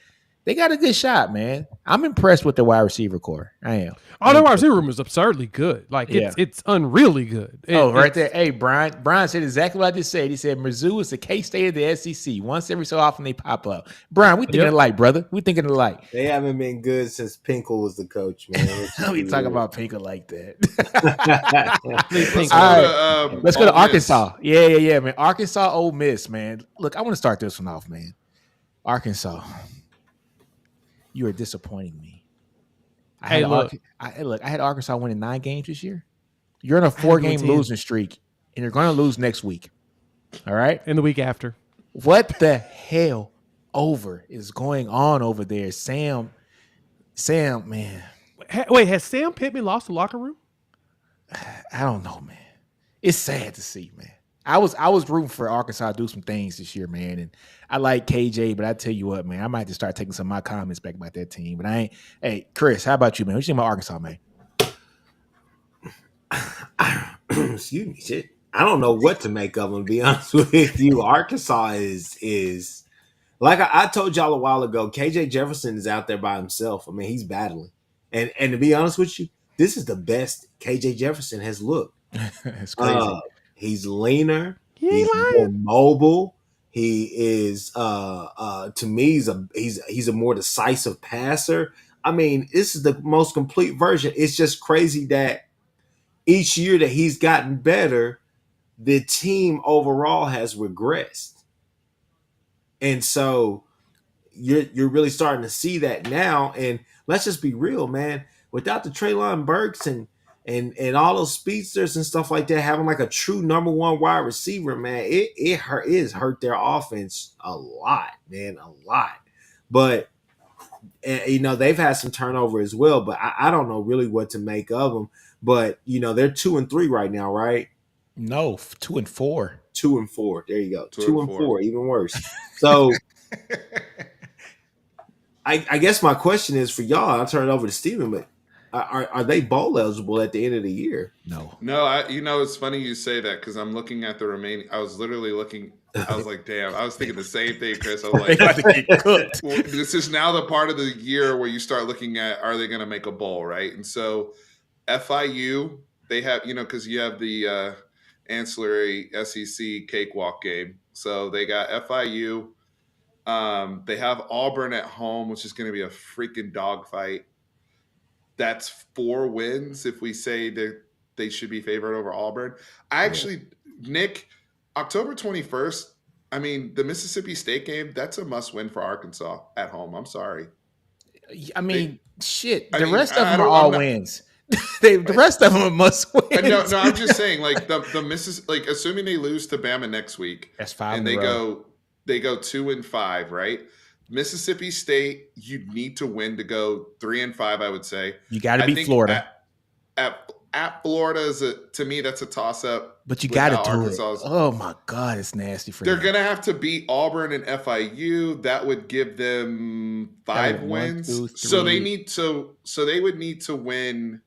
they got a good shot, man. I'm impressed with the wide receiver core. I am. Oh, the wide receiver room is absurdly good. Like, it's unreally good. Right there. Hey, Brian said exactly what I just said. He said Mizzou is the K-State of the SEC. Once every so often they pop up. Brian, we thinking alike, brother. We thinking alike. They haven't been good since Pinkel was the coach, man. We talk about Pinkel like that. All right. Let's go to Arkansas. Yeah, man. Arkansas, Ole Miss, man. Look, I want to start this one off, man. Arkansas. You are disappointing me. I had Arkansas winning 9 games this year. You're in a 4-game losing streak, and you're going to lose next week. All right? And the week after. What the hell is going on over there? Sam, man. Wait, has Sam Pittman lost the locker room? I don't know, man. It's sad to see, man. I was rooting for Arkansas to do some things this year, man, and I like KJ, but I tell you what, man, I might just start taking some of my comments back about that team. But I ain't. Hey, Chris, how about you, man? What you think about Arkansas, man? Excuse me, shit. I don't know what to make of them. To be honest with you, Arkansas is like I told y'all a while ago. KJ Jefferson is out there by himself. I mean, he's battling, and to be honest with you, this is the best KJ Jefferson has looked. It's crazy. He's leaner. He's more mobile. He is to me he's a more decisive passer. I mean, this is the most complete version. It's just crazy that each year that he's gotten better, the team overall has regressed. And so you're really starting to see that now. And let's just be real, man. Without the Treylon Burks and all those speedsters and stuff like that, having like a true number one wide receiver, man, it hurt their offense a lot, man, a lot. But they've had some turnover as well. But I don't know really what to make of them. But they're 2-3 right now, right? No, 2-4. 2-4. There you go. 2-4, even worse. So I guess my question is for y'all. I'll turn it over to Steven, but are they bowl eligible at the end of the year? No. It's funny you say that because I'm looking at the remaining. I was literally looking. I was like, damn. I was thinking the same thing, Chris. I was like, well, this is now the part of the year where you start looking at, are they going to make a bowl, right? And so FIU, they have, because you have the ancillary SEC cakewalk game. So they got FIU. They have Auburn at home, which is going to be a freaking dogfight. That's 4 wins if we say that they should be favored over Auburn. Nick, October 21st, I mean, the Mississippi State game, that's a must-win for Arkansas at home. I'm sorry. I mean, the rest of them are all wins. The rest of them are must wins. No, I'm just saying, like the Mississippi, like assuming they lose to Bama next week, that's 5 and they go 2-5, right? Mississippi State, you need to win to go 3-5. I would say you got to beat Florida. At Florida to me that's a toss up. But you got to do it. Oh my God, it's nasty for them. They're gonna have to beat Auburn and FIU. That would give them 5 wins. 1, 2, 3. So they would need to win.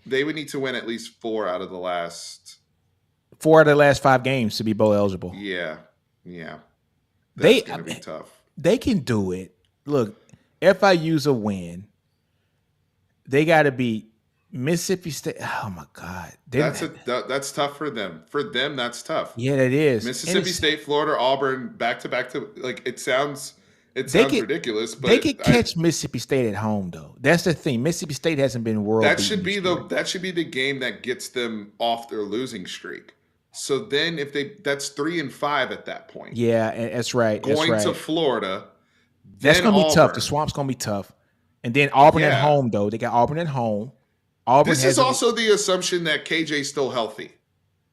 They would need to win at least 4 out of the last 5 games to be bowl eligible. Yeah. That's gonna be tough. They can do it. Look, FIU's a win. They got to beat Mississippi State. Oh my God, that's tough for them. For them, that's tough. Yeah, it is. Mississippi State, Florida, Auburn, back to back to like it sounds ridiculous, but they could catch Mississippi State at home though. That's the thing. Mississippi State hasn't been world. That should be the game that gets them off their losing streak. So then that's 3-5 at that point. Yeah, that's right. Going to Florida. That's going to be tough. The Swamp's going to be tough. And then Auburn at home, though. They got Auburn at home. This is also the assumption that KJ's still healthy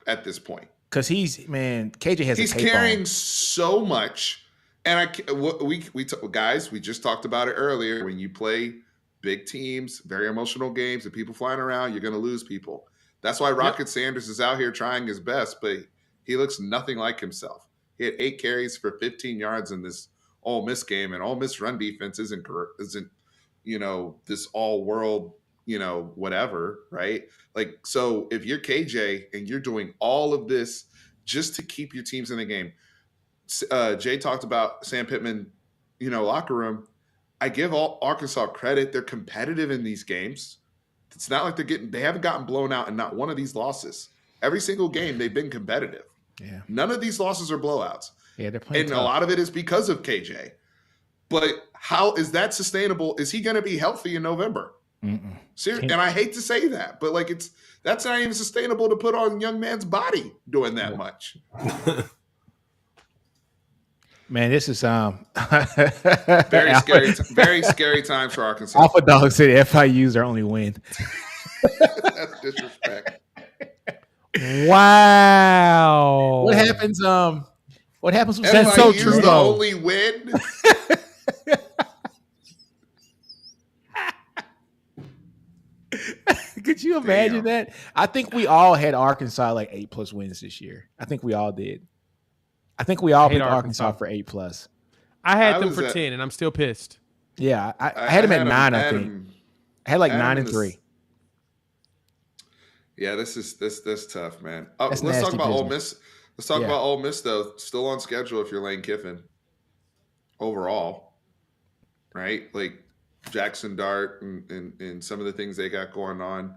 at this point. Because KJ has he's carrying so much. And we just talked about it earlier. When you play big teams, very emotional games, and people flying around, you're going to lose people. That's why Rocket Sanders is out here trying his best, but he looks nothing like himself. He had 8 carries for 15 yards in this Ole Miss game, and Ole Miss run defense isn't this all world, whatever, right? Like, so if you're KJ and you're doing all of this just to keep your teams in the game, Jay talked about Sam Pittman, locker room. I give all Arkansas credit; they're competitive in these games. It's not like they haven't gotten blown out in not one of these losses. Every single game, they've been competitive. Yeah. None of these losses are blowouts. Yeah, they're playing tough. A lot of it is because of KJ. But how is that sustainable? Is he going to be healthy in November? Seriously, and I hate to say that, but that's not even sustainable to put on a young man's body doing that much. Man, this is very scary times for Arkansas. Alpha Dog said FIU's their only win. That's disrespect. Wow. What happens? What happens? That's so true. The only win. Could you imagine that? I think we all had Arkansas like 8+ wins this year. I think we all did. I think we all picked Arkansas for 8+. I had them for 10, and I'm still pissed. Yeah, I had them at 9. I think I had like 9-3. Yeah, this tough, man. Let's talk about Ole Miss. Let's talk about Ole Miss though. Still on schedule if you're Lane Kiffin. Overall, right? Like Jackson Dart and some of the things they got going on.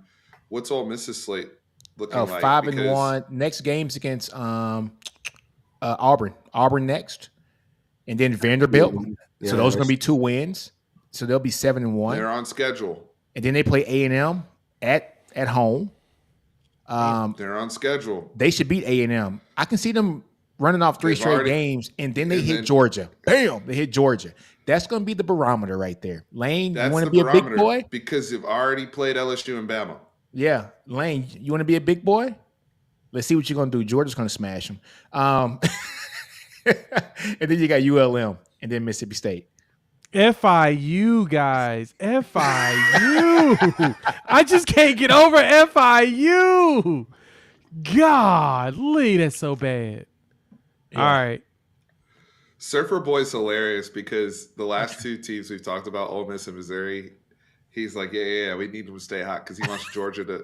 What's Ole Miss's slate looking like? 5-1. Next game's against Auburn next, and then Vanderbilt. Yeah, So those are going to be 2 wins. So they'll be 7-1. They're on schedule. And then they play A&M at home. They're on schedule. They should beat A&M. I can see them running off 3 straight games, and then they hit Georgia. Bam! They hit Georgia. That's going to be the barometer right there. Lane, you want to be a big boy? Because you've already played LSU and Bama. Yeah. Lane, you want to be a big boy? Let's see what you're going to do. Georgia's going to smash them. And then you got ULM and then Mississippi State. FIU, guys. FIU. I just can't get over FIU. Golly, that's so bad. Yeah. All right. Surfer Boy's hilarious because the last 2 teams we've talked about, Ole Miss and Missouri, he's like, yeah, we need them to stay hot because he wants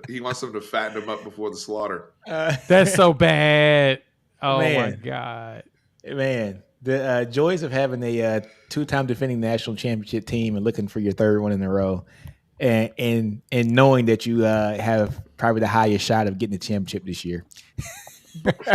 he wants them to fatten them up before the slaughter. That's so bad. Oh, man. my God. Man, the joys of having a 2-time defending national championship team and looking for your 3rd one in a row and knowing that you have probably the highest shot of getting the championship this year.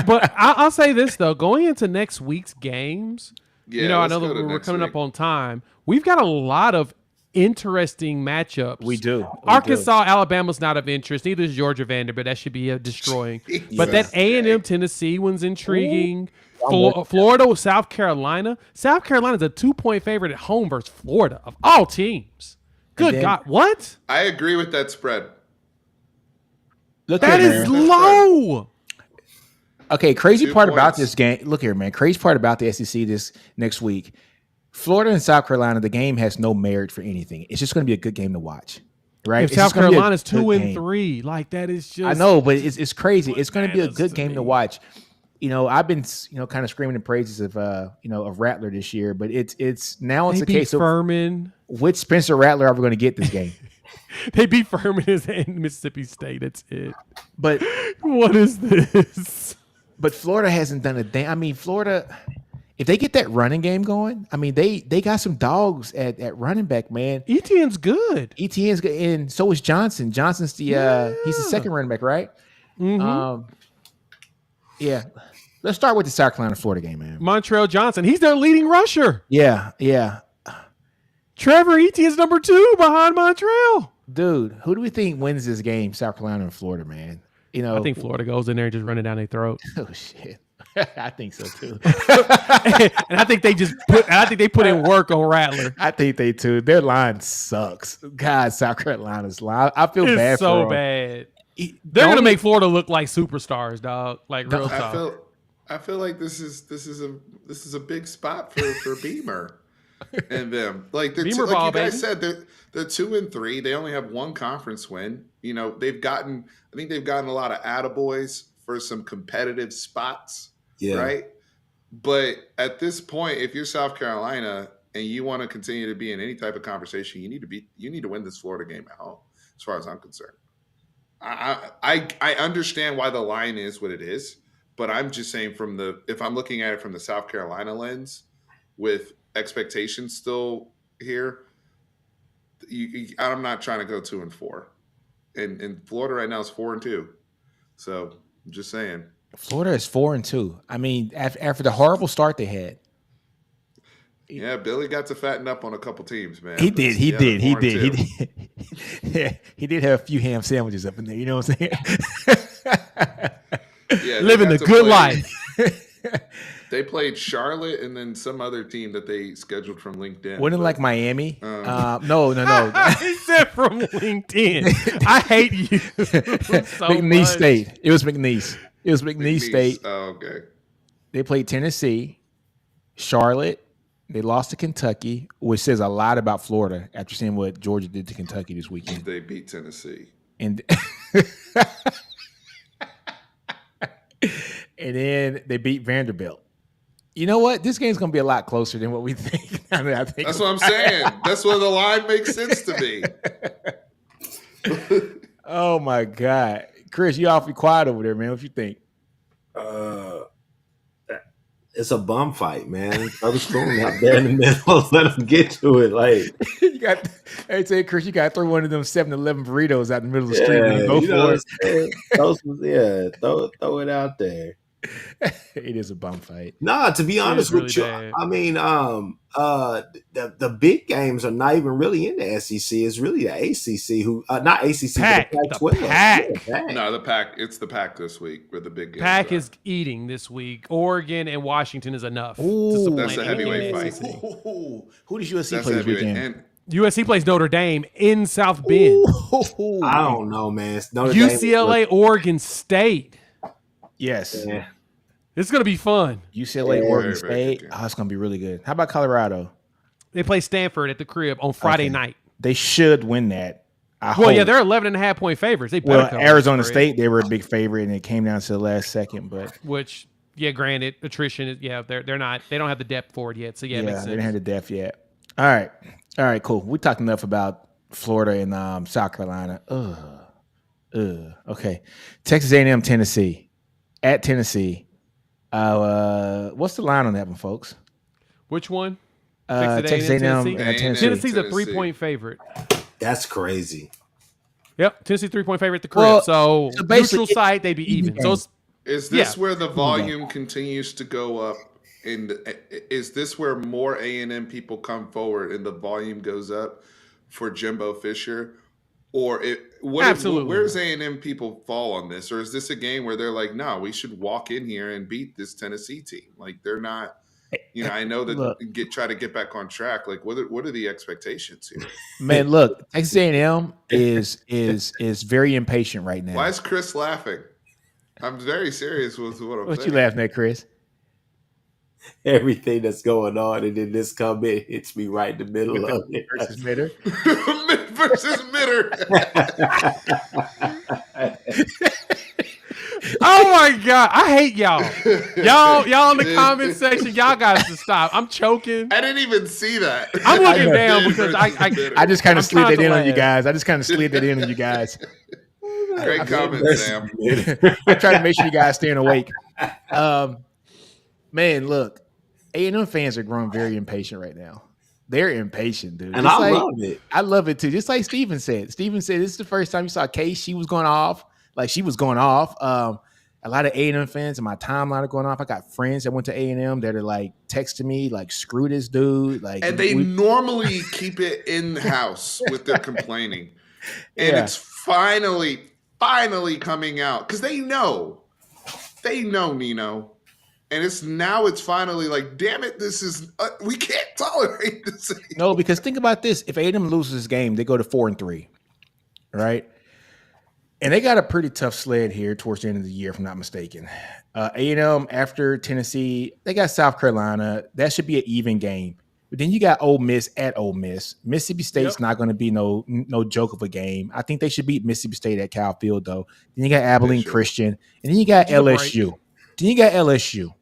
But I'll say this, though. Going into next week's games, I know that we're coming up on time. We've got a lot of interesting matchups. We do. Arkansas, Alabama's not of interest. Neither is Georgia, Vanderbilt. That should be destroying. But that A&M, Tennessee one's intriguing. Florida, South Carolina. South Carolina's a 2-point favorite at home versus Florida of all teams. Good God. What? I agree with that spread. That is low. Okay, crazy part about this game. Look here, man. Crazy part about the SEC this next week. Florida and South Carolina, the game has no merit for anything. It's just going to be a good game to watch, right? If South Carolina's 2-3, like that is just. I know, but it's crazy. It's going to be a good game to watch. I've been kind of screaming the praises of of Rattler this year, but it's now it's a case of Furman. Which Spencer Rattler are we going to get this game? They beat Furman in Mississippi State. That's it. But what is this? But Florida hasn't done a thing. I mean, Florida, if they get that running game going, I mean, they got some dogs at running back, man. Etienne's good. Etienne's good, and so is Johnson. Johnson's he's the 2nd running back, right? Mm-hmm. Yeah. Let's start with the South Carolina Florida game, man. Montreal Johnson, he's their leading rusher. Yeah. Trevor Etienne's number 2 behind Montreal. Dude, who do we think wins this game, South Carolina and Florida, man? I think Florida goes in there and just run it down their throat. Oh shit. I think so too. And I think they put in work on Rattler. I think they too. Their line sucks. God, South Carolina's line. I feel bad for them. So bad. They're gonna make Florida look like superstars, dog. Like real talk. I feel like this is a big spot for Beamer and them. Like they're Beamer like ball, you guys baby. said, they're 2-3. They only have 1 conference win. I think they've gotten a lot of attaboys for some competitive spots. Yeah. Right. But at this point, if you're South Carolina and you want to continue to be in any type of conversation, you need to win this Florida game at home, as far as I'm concerned. I understand why the line is what it is, but I'm just saying if I'm looking at it from the South Carolina lens with expectations still here, I'm not trying to go 2-4. And Florida right now is 4-2. So I'm just saying. Florida is 4-2. I mean, after the horrible start they had. Yeah, Billy got to fatten up on a couple teams, man. He did. Yeah, he did have a few ham sandwiches up in there. You know what I'm saying? Yeah, living the good life. They played Charlotte and then some other team that they scheduled from LinkedIn. Wasn't it like Miami? No. He said from LinkedIn. I hate you so McNeese much. State. It was McNeese. State. Oh, okay. They played Tennessee, Charlotte. They lost to Kentucky, which says a lot about Florida after seeing what Georgia did to Kentucky this weekend. They beat Tennessee. And then they beat Vanderbilt. You know what? This game's going to be a lot closer than what we think. That's what I'm saying. That's where the line makes sense to me. Oh, my God. Chris, you awfully quiet over there, man. What you think? It's a bum fight, man. Brothers throwing out there in the middle. Let them get to it. Like I say, Chris, you got to throw one of them 7-Eleven burritos out in the middle of the street. Man. Go for it. Throw it out there. It is a bum fight. Nah, to be honest really with you, bad. I mean, the big games are not even really in the SEC. It's really the ACC who, not ACC, Pac, but the Pac-12. Pac. Yeah, Pac. No, the pack. It's the pack this week where the big games Pac are. is eating this week. Oregon and Washington is enough Ooh. to supplant That's a anything heavyweight in the fight. SEC. Who does USC That's play this heavyweight. weekend? And USC plays Notre Dame in South Bend. Ooh. I don't know, man. Notre Dame is- UCLA, Oregon State. Yes. Yeah. It's going to be fun. UCLA, Yeah. Oregon Very, very State. good game. Oh, it's going to be really good. How about Colorado? They play Stanford at the crib on Friday Okay. night. They should win that. I Well, hope. yeah, they're 11.5-point favorites. They better Well, cover Arizona the spread, State, they were a big favorite, and it came down to the last second. But which, yeah, granted, attrition is, yeah, they're not, they don't have the depth for it yet. So, yeah, it yeah, makes they didn't have sense. the depth yet. All right, cool. We talked enough about Florida and South Carolina. Okay, Texas A&M, Tennessee, at Tennessee. What's the line on that one, folks? Which one? Texas A&M, Tennessee? Tennessee. Tennessee's a Tennessee. 3-point favorite. That's crazy. Yep, Tennessee 3-point favorite at the crib. Well, so so basically, neutral site, they'd be even. So it's, is this Yeah. where the volume continues to go up? And is this where more A&M people come forward and the volume goes up for Jimbo Fisher? Or Absolutely. where's A&M people fall on this? Or is this a game where they're like, no, we should walk in here and beat this Tennessee team? Like they're not, I know that Look. try to get back on track. Like what are the expectations here? Man, look, Texas A&M is very impatient right now. Why is Chris laughing? I'm very serious with what I'm What saying. you laughing at, Chris? Everything that's going on, and then this comment hits me right in the middle of it. Versus Mitter. Versus Mitter. oh my God, I hate y'all. Y'all in the comment section, y'all got to stop. I'm choking. I didn't even see that. I'm looking down Mitter because versus I Mitter. I just kind I'm of slid trying that to in on you laugh. guys. I just kind of slid that in on you guys. Great comment, Sam. I try to make sure you guys staying awake. Man, look, A&M fans are growing very impatient right now. They're impatient, dude. And Just I like- love it. I love it too. Just like Steven said. Steven said this is the first time you saw Case. She was going off. Like she was going off. A lot of A&M fans in my timeline are going off. I got friends that went to A&M that are like texting me, like, screw this dude. Like, And they normally keep it in the house with their complaining. And Yeah. it's finally coming out. Because they know, Nino. And it's finally like, damn it, this is we can't tolerate this anymore. No, because think about this. If A&M loses this game, they go to 4-3, right? And they got a pretty tough sled here towards the end of the year, if I'm not mistaken. A&M after Tennessee, they got South Carolina. That should be an even game. But then you got Ole Miss at Ole Miss. Mississippi State's not going to be no joke of a game. I think they should beat Mississippi State at Cal Field, though. Then you got Abilene Christian. And then you got LSU. Then you got LSU.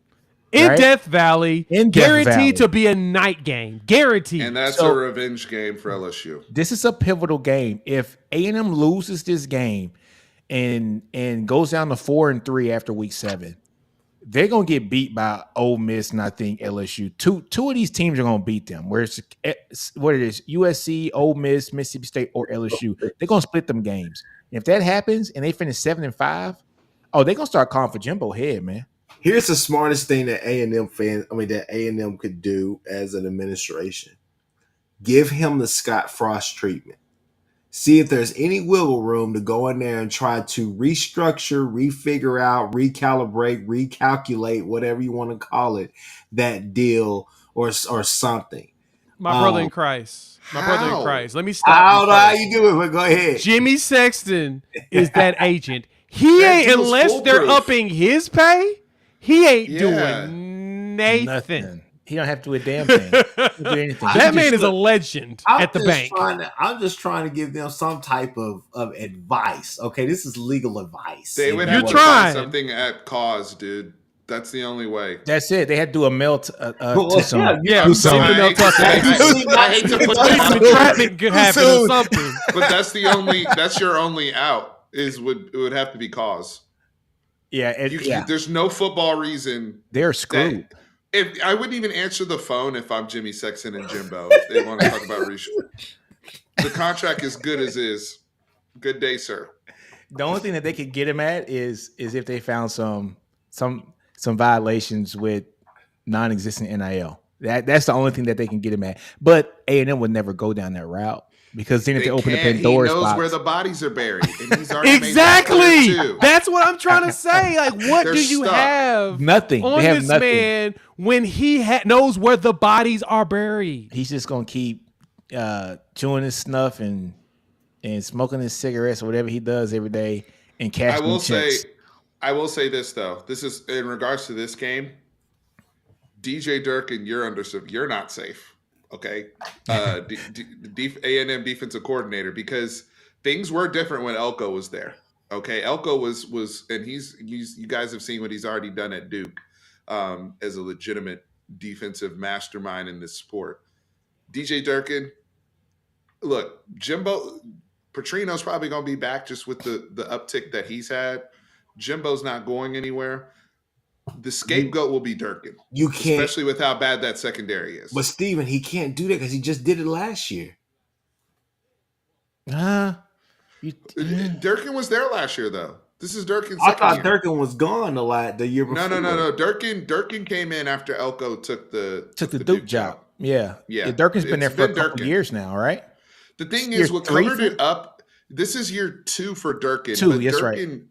In Right? Death Valley, In Death guaranteed Valley. to be a night game. Guaranteed. And that's So- a revenge game for LSU. This is a pivotal game. If A&M loses this game and goes down to 4-3 after week 7, they're gonna get beat by Ole Miss and I think LSU. Two of these teams are gonna beat them. Where it's what it is, USC, Ole Miss, Mississippi State, or LSU. They're gonna split them games. And if that happens and they finish 7-5, oh, they're gonna start calling for Jimbo head, man. Here's the smartest thing that that A&M could do as an administration. Give him the Scott Frost treatment. See if there's any wiggle room to go in there and try to restructure, refigure out, recalibrate, recalculate, whatever you want to call it, that deal or something. My brother in Oh. Christ. My How? brother in Christ. Let me I stop don't you know how first. you do it, but go ahead. Jimmy Sexton is that agent. He That ain't, deal's unless they're foolproof. upping his pay, he ain't Yeah. doing Nathan. Nothing. He don't have to do a damn thing. He don't do anything. That He man just- is a legend at the bank. I'm just trying to give them some type of advice. Okay, this is legal advice. They would If have you to You're want- trying. find something at cause, dude. That's the only way. That's it. They had to do a melt Well, to some. Yeah, I'm something sorry. else up there. I hate to put that Some out there, traffic could happen or soon. something. but that's your only out. It would have to be cause. Yeah, There's no football reason. they're screwed. If I wouldn't even answer the phone if I'm Jimmy Sexton and Jimbo if they want to talk about the contract is good as is. Good day, sir. The only thing that they could get him at is if they found some some violations with non-existent NIL. That's the only thing that they can get him at. But A&M would never go down that route because then if they open up Pandora's box, he knows where the bodies are buried, and he's already exactly. Made that clear too. That's what I'm trying to say. Like, what do you stuck. have? Nothing. On They have this nothing. man when he knows where the bodies are buried. He's just gonna keep chewing his snuff and smoking his cigarettes or whatever he does every day and cashing checks. I will say this though. This is in regards to this game. DJ Durkin, you're not safe. Okay, A&M defensive coordinator, because things were different when Elko was there. Okay, Elko was, and he's you guys have seen what he's already done at Duke as a legitimate defensive mastermind in this sport. DJ Durkin, look, Jimbo Petrino's probably going to be back just with the uptick that he's had. Jimbo's not going anywhere. The scapegoat will be Durkin. You can't, especially with how bad that secondary is. But Steven, he can't do that because he just did it last year. Durkin was there last year, though. This is Durkin's I second thought year. Durkin was gone the year before. No. Durkin came in after Elko took the Duke job. Yeah. Durkin's been there for a couple years now, right? The thing is, what covered it up, this is year 2 for Durkin. That's right.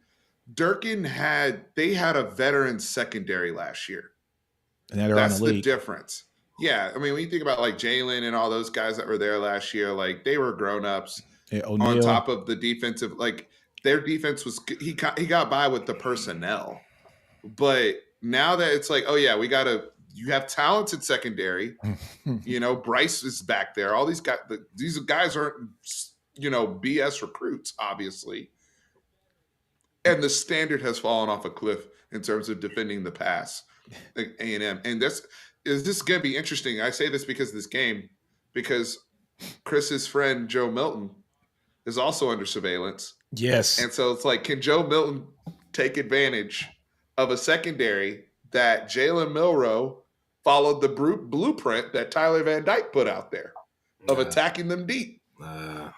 Durkin had a veteran secondary last year. And that's the difference. Yeah, I mean, when you think about like Jalen and all those guys that were there last year, like they were grown-ups on top of the defensive. Like their defense was he got by with the personnel, but now that it's like, oh yeah, you have talented secondary. Bryce is back there. All these guys aren't BS recruits, obviously. And the standard has fallen off a cliff in terms of defending the pass, like A&M. And this is going to be interesting. I say this because of this game, because Chris's friend Joe Milton is also under surveillance. Yes. And so it's like, can Joe Milton take advantage of a secondary that Jalen Milroe followed the blueprint that Tyler Van Dyke put out there of attacking them deep?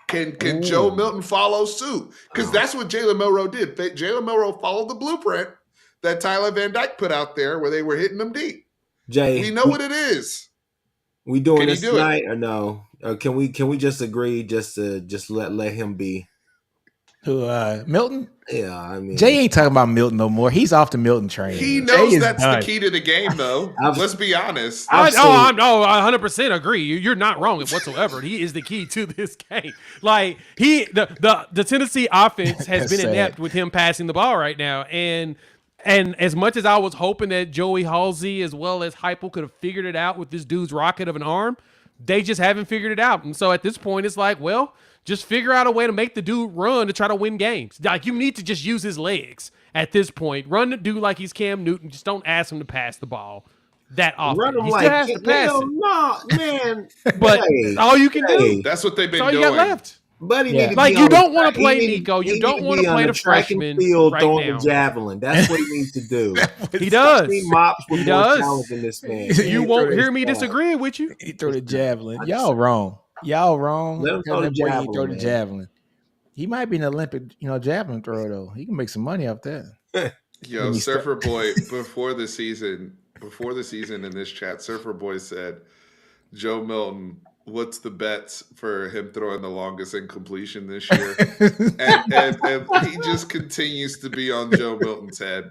Can Joe Milton follow suit? Because that's what Jalen Milroe did. Jalen Milroe followed the blueprint that Tyler Van Dyke put out there, where they were hitting them deep. Jay, we know what it is. We doing this tonight or no? Or can we just agree just let him be? Who Milton? Yeah, I mean, Jay ain't talking about Milton no more. He's off the Milton train. He knows that's the key to the game, though. Let's be honest. I 100% agree. You're not wrong whatsoever. He is the key to this game. Like the Tennessee offense has been inept with him passing the ball right now, and as much as I was hoping that Joey Halsey as well as Heupel could have figured it out with this dude's rocket of an arm, they just haven't figured it out. And so at this point, it's like, well, just figure out a way to make the dude run to try to win games. Like, you need to just use his legs at this point. Run the dude like he's Cam Newton. Just don't ask him to pass the ball that often. Run him he like, still has to pass it. No, man. But all you can do. That's what they've been that's all doing. You got left. Buddy, like you don't want to play Nico. You don't want to play the freshman field right throwing now. the javelin. That's what he needs to do. He does. He does. Than this man. You won't hear me disagreeing with you. He threw the javelin. Y'all wrong. Let him throw the javelin. He throw the javelin. He might be an Olympic, javelin thrower though. He can make some money off that. Yo, Surfer Boy, before the season in this chat, Surfer Boy said, Joe Milton, what's the bets for him throwing the longest incompletion this year? and he just continues to be on Joe Milton's head.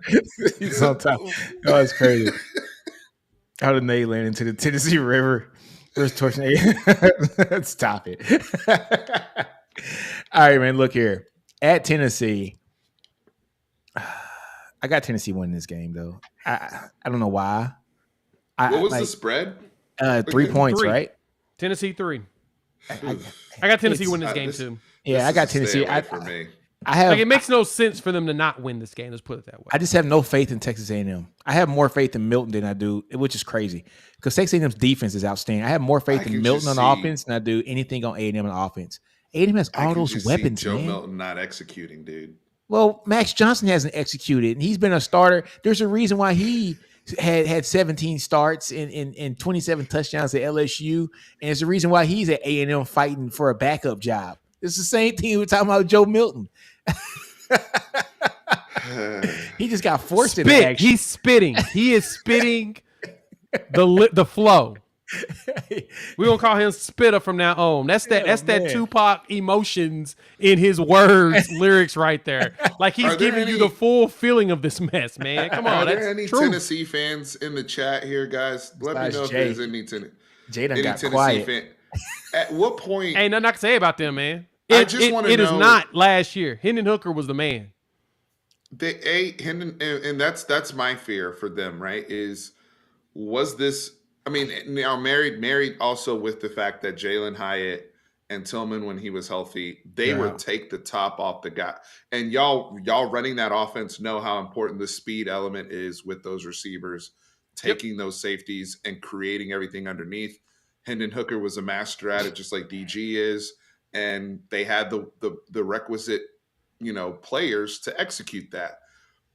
He's on top. Oh, that's crazy. How did they land into the Tennessee River? First torsion. Stop it. All right, man. Look here. At Tennessee, I got Tennessee winning this game, though. I don't know why. What was the spread? 3 points, right? Tennessee 3. I got Tennessee winning this game too. Yeah, I got Tennessee. For me. I have. It makes no sense for them to not win this game. Let's put it that way. I just have no faith in Texas A&M. I have more faith in Milton than I do, which is crazy because Texas A&M's defense is outstanding. I have more faith in Milton on offense than I do anything on A&M on offense. A&M has all those weapons, Joe man. Milton not executing, dude. Well, Max Johnson hasn't executed, and he's been a starter. There's a reason why he had 17 starts and 27 touchdowns at LSU, and there's a reason why he's at A&M fighting for a backup job. It's the same thing we're talking about Joe Milton. He just got forced into Spit. action. He's spitting. He is spitting the flow. We're gonna call him Spitter from now on. That's that. That's that man. Tupac emotions in his words, lyrics right there. Like he's Are there giving you any- the full feeling of this mess, man. Come Are on, there that's any true. Tennessee fans in the chat here, guys? Let me Besides know if Jay. there's any Jaden got Tennessee quiet. fan. At what point? Ain't nothing I can say about them, man. I just wanna it is know- not last year. Hendon Hooker was the man. And that's my fear for them, right? Was this? I mean, now married also with the fact that Jalen Hyatt and Tillman, when he was healthy, they Yeah. would take the top off the guy. And y'all running that offense know how important the speed element is with those receivers, taking those safeties and creating everything underneath. Hendon Hooker was a master at it, just like DG is, and they had the requisite, players to execute that.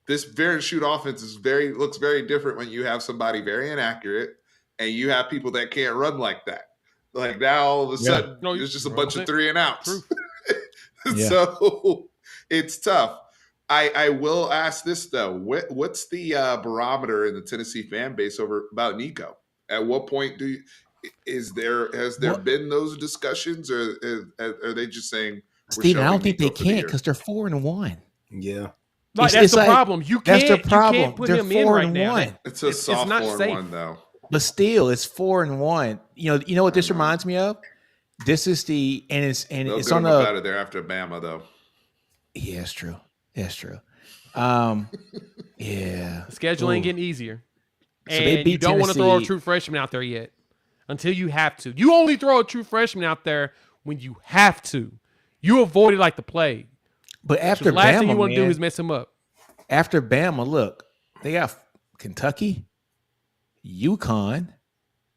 This Ver and Shoot offense looks very different when you have somebody very inaccurate and you have people that can't run like that. Like now, all of a sudden, No, there's just a bunch of 100% 3 and outs. true. Yeah. So it's tough. I will ask this though: what's the barometer in the Tennessee fan base about Nico? At what point has there been those discussions, or are they just saying? Steven, I don't think they Nico for the can't year? because they're 4-1. Yeah. Like, It's- that's it's the like- problem. You That's can't. the problem. You can't put They're him in right 4-1. now. It's a soft not 4-1 safe. though. But still, it's 4-1. You know what this reminds me of? This is They'll it's get on them up the. out of there after Bama though. Yeah, it's true. That's true. Yeah. The schedule ain't Ooh. getting easier. So they And you beat don't want to throw a Tennessee. true freshman out there yet until you have to. You only throw a true freshman out there when you have to. You avoid it like the plague. But The after last thing you Bama, want to do man, is mess him up. after Bama, look, they got Kentucky, UConn,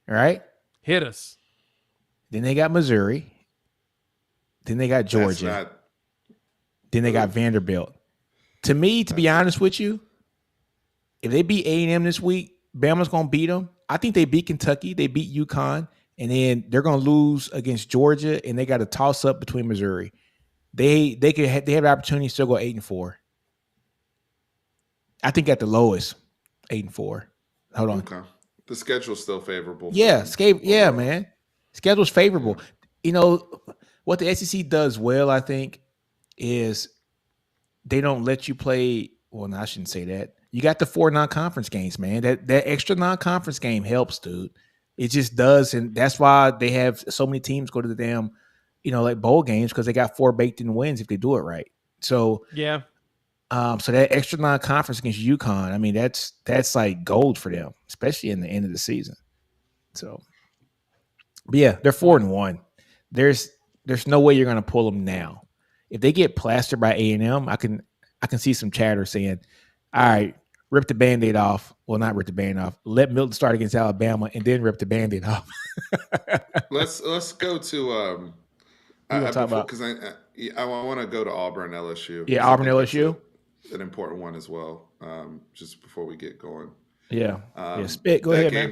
right? Hit us. Then they got Missouri. Then they got That's Georgia. not- Then they got Vanderbilt. To me, to be honest with you, if they beat A&M this week, Bama's going to beat them. I think they beat Kentucky. They beat UConn. And then they're going to lose against Georgia, and they got a toss-up between Missouri. They have the opportunity to still go 8-4. I think at the lowest, 8-4. Hold on. Okay. The schedule's still favorable. for Yeah, them. man. Schedule's favorable. You know, what the SEC does well, I think, is they don't let you play. Well, no, I shouldn't say that. You got the 4 non-conference games, man. That extra non-conference game helps, dude. It just does, and that's why they have so many teams go to the damn, like bowl games, because they got 4 baked-in wins if they do it right. So, Yeah. so that extra non-conference against UConn, I mean, that's like gold for them, especially in the end of the season. So, but yeah, they're 4-1. There's no way you're going to pull them now. If they get plastered by A&M, I can see some chatter saying, "All right, rip the Band-Aid off." Well, not rip the Band-Aid off. Let Milton start against Alabama and then rip the Band-Aid off. Let's go to gonna talk about? because I want to go to Auburn LSU. Yeah, 'cause I Auburn think that's LSU. an important one as well. Just before we get going. Yeah. Spit. Go that ahead, man.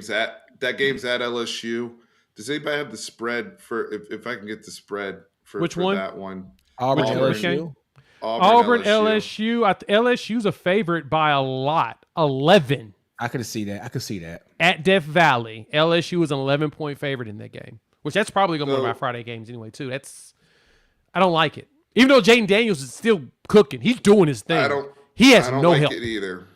game's at LSU. Does anybody have the spread for if I can get the spread for Which one? that one? Auburn Auburn. LSU. Auburn LSU. LSU's a favorite by a lot. 11 I could see that. at Death Valley. LSU is an 11-point favorite in that game, which that's probably going to be one of my Friday games anyway, too. I don't like it. Even though Jaden Daniels is still cooking, he's doing his thing. He has I don't no like help. it either.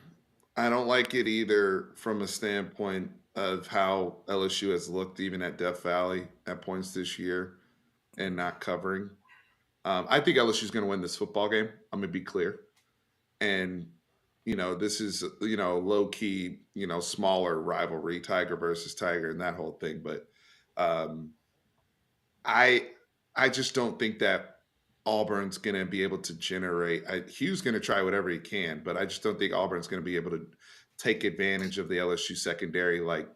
I don't like it either from a standpoint of how LSU has looked even at Death Valley at points this year and not covering. I think LSU is going to win this football game. I'm going to be clear. And, this is, low key, smaller rivalry, Tiger versus Tiger and that whole thing. But I just don't think that Auburn's going to be able to generate. Hugh's going to try whatever he can, but I just don't think Auburn's going to be able to take advantage of the LSU secondary like